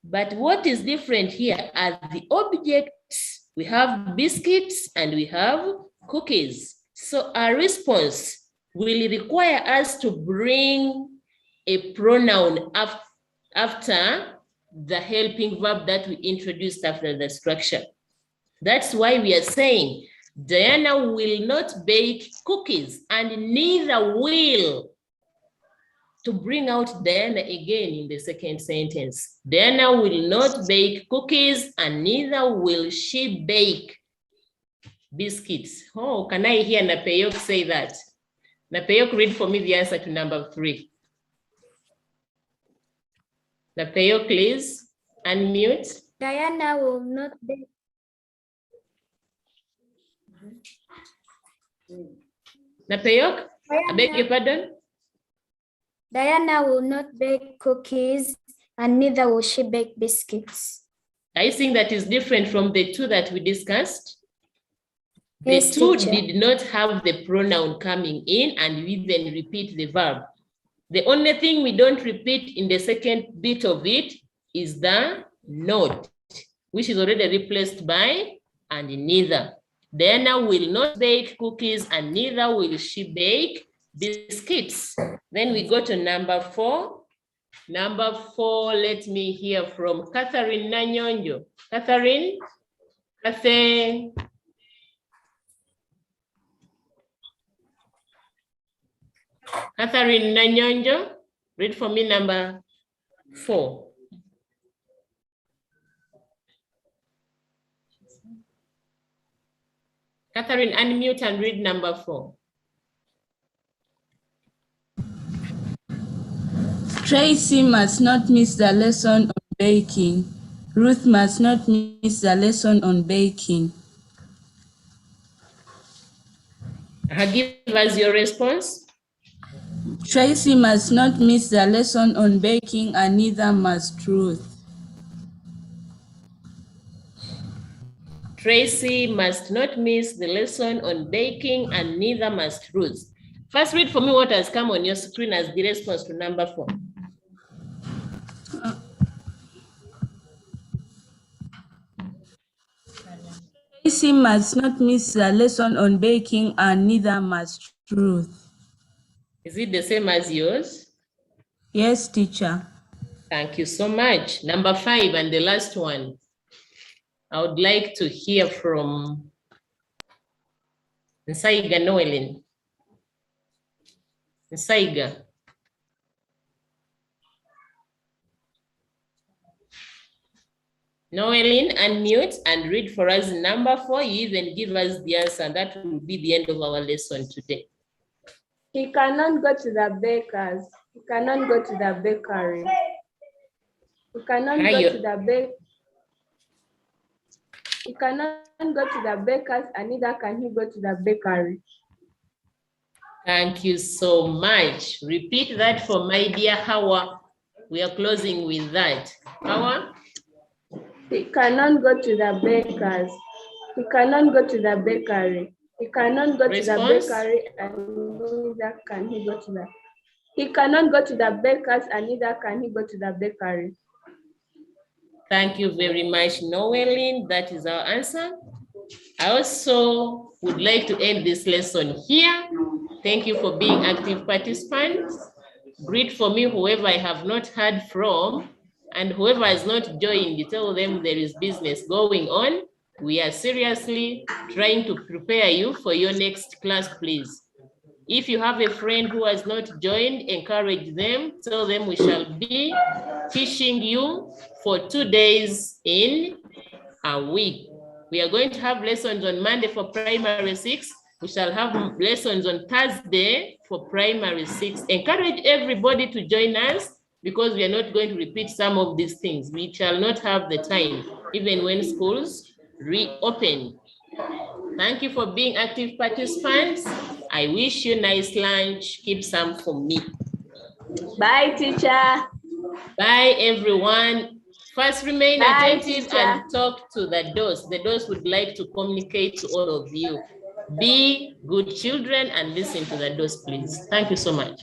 But what is different here are the objects. We have biscuits and we have cookies. So our response will require us to bring a pronoun after the helping verb that we introduced after the structure. That's why we are saying Diana will not bake cookies and neither will. To bring out Diana again in the second sentence. Diana will not bake cookies and neither will she bake biscuits. Oh, can I hear Napeyok say that? Napeyok, read for me the answer to number three. Napeyok, please unmute. Diana will not bake. Napeyok, I beg your pardon? Diana will not bake cookies and neither will she bake biscuits. Are you saying that is different from the two that we discussed? Yes, the two teacher. did not have the pronoun coming in and we then repeat the verb. The only thing we don't repeat in the second bit of it is the not, which is already replaced by and neither. Diana will not bake cookies and neither will she bake biscuits. Then we go to number 4. Number 4, let me hear from Catherine Nanyonjo. Catherine? Catherine Nanyonjo, read for me number 4. Catherine, unmute and read number 4. Tracy must not miss the lesson on baking. Ruth must not miss the lesson on baking. Give us your response. Tracy must not miss the lesson on baking and neither must Ruth. Tracy must not miss the lesson on baking and neither must Ruth. First, read for me what has come on your screen as the response to number 4. Tracy must not miss the lesson on baking and neither must Ruth. Is it the same as yours? Yes, teacher. Thank you so much. Number 5 and the last one. I would like to hear from Nsaiga Noelin. Nsaiga. Noelin, unmute and read for us number 4. You even give us the answer, and that will be the end of our lesson today. He cannot go to the baker's. He cannot go to the bakery. He cannot go to the He cannot go to the baker's and neither can he go to the bakery. Thank you so much. Repeat that for my dear Hawa. We are closing with that. Hawa? He cannot go to the baker's. He cannot go to the bakery. He cannot go to the bakery and neither can he go to the. He cannot go to the baker's and neither can he go to the bakery. Thank you very much, Noelin. That is our answer. I also would like to end this lesson here. Thank you for being active participants. Greet for me whoever I have not heard from, and whoever has not joined, tell them there is business going on. We are seriously trying to prepare you for your next class, please. If you have a friend who has not joined, encourage them, tell them we shall be teaching you for 2 days in a week. We are going to have lessons on Monday for primary 6. We shall have lessons on Thursday for primary 6. Encourage everybody to join us because we are not going to repeat some of these things. We shall not have the time, even when schools reopen. Thank you for being active participants. I wish you nice lunch. Keep some for me. Bye, teacher. Bye, everyone. First, remain Bye, attentive teacher. and talk to the doors. The doors would like to communicate to all of you. Be good children and listen to the doors, please. Thank you so much.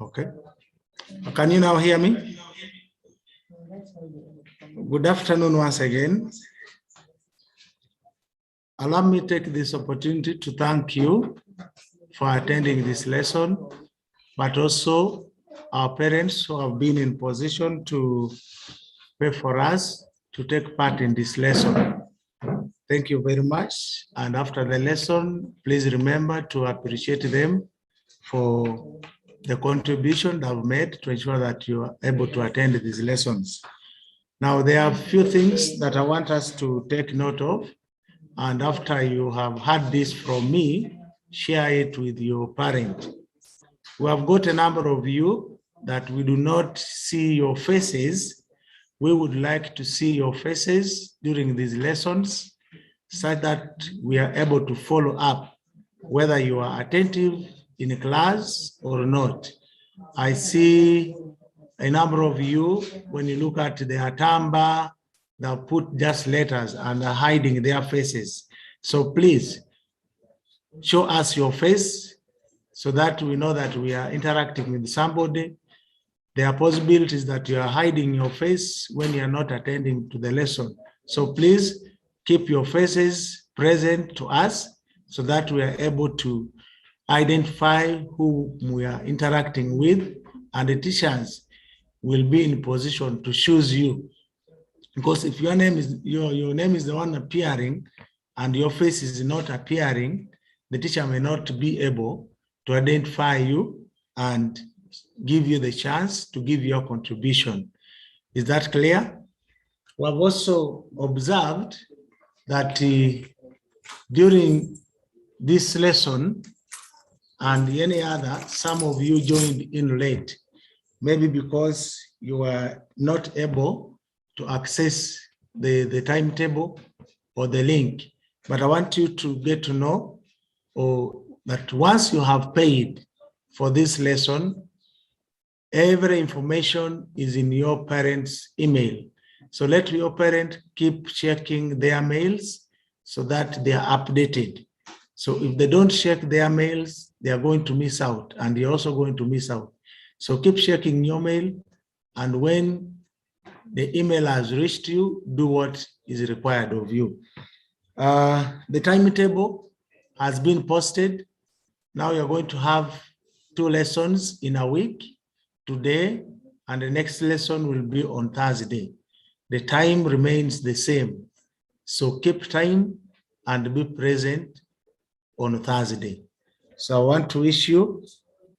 Okay. Can you now hear me? Good afternoon once again. Allow me to take this opportunity to thank you for attending this lesson, but also our parents who have been in position to pay for us to take part in this lesson. Thank you very much. And after the lesson, please remember to appreciate them for the contribution they've made to ensure that you are able to attend these lessons. Now, there are a few things that I want us to take note of. And after you have heard this from me, share it with your parent. We have got a number of you that we do not see your faces. We would like to see your faces during these lessons so that we are able to follow up whether you are attentive in class or not. I see a number of you, when you look at the Atamba, they'll put just letters and are hiding their faces. So please show us your face so that we know that we are interacting with somebody. There are possibilities that you are hiding your face when you are not attending to the lesson. So please keep your faces present to us so that we are able to identify who we are interacting with, and the teachers will be in position to choose you. Because if your name is your name is the one appearing and your face is not appearing, the teacher may not be able to identify you and give you the chance to give your contribution. Is that clear? We have also observed that during this lesson and any other, some of you joined in late, maybe because you were not able to access the timetable or the link. But I want you to get to know that once you have paid for this lesson, every information is in your parents' email. So let your parent keep checking their mails so that they are updated. So if they don't check their mails, they are going to miss out, and you're also going to miss out. So keep checking your mail, and when the email has reached you, do what is required of you. The timetable has been posted. Now you're going to have 2 lessons in a week, today, and the next lesson will be on Thursday. The time remains the same. So keep time and be present on Thursday. So I want to wish you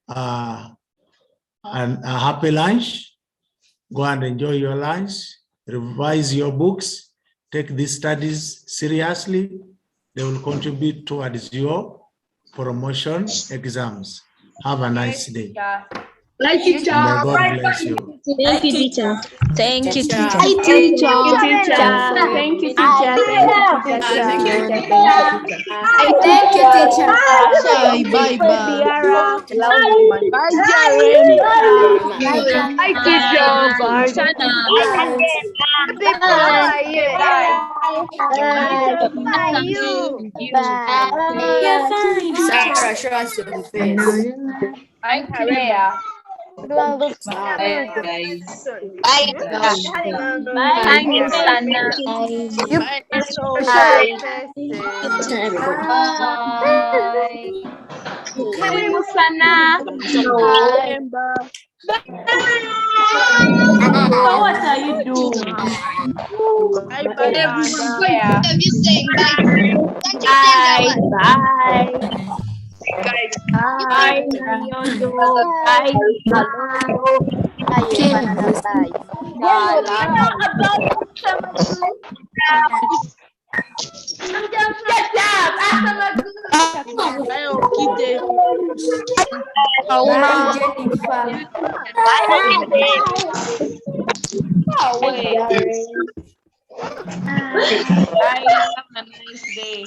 a happy lunch. Go and enjoy your lunch, revise your books, take these studies seriously. They will contribute towards your promotion exams. Have a nice day. Thank you, teacher. May God bless you. Thank you, teacher. Thank you, teacher. Hi, teacher. Thank you, teacher. Thank you, teacher. Bye, bye. Bye, Jaren. Bye, teacher. Bye. You're fine. Sarah, show us your face. Hi, Korea. Bye, guys. Bye. Thank you, Sana. Karibu sana. So what are you doing? Have you saying bye? Can't you Bye. sing that one? Bye. Bye. Bye. Have a nice day.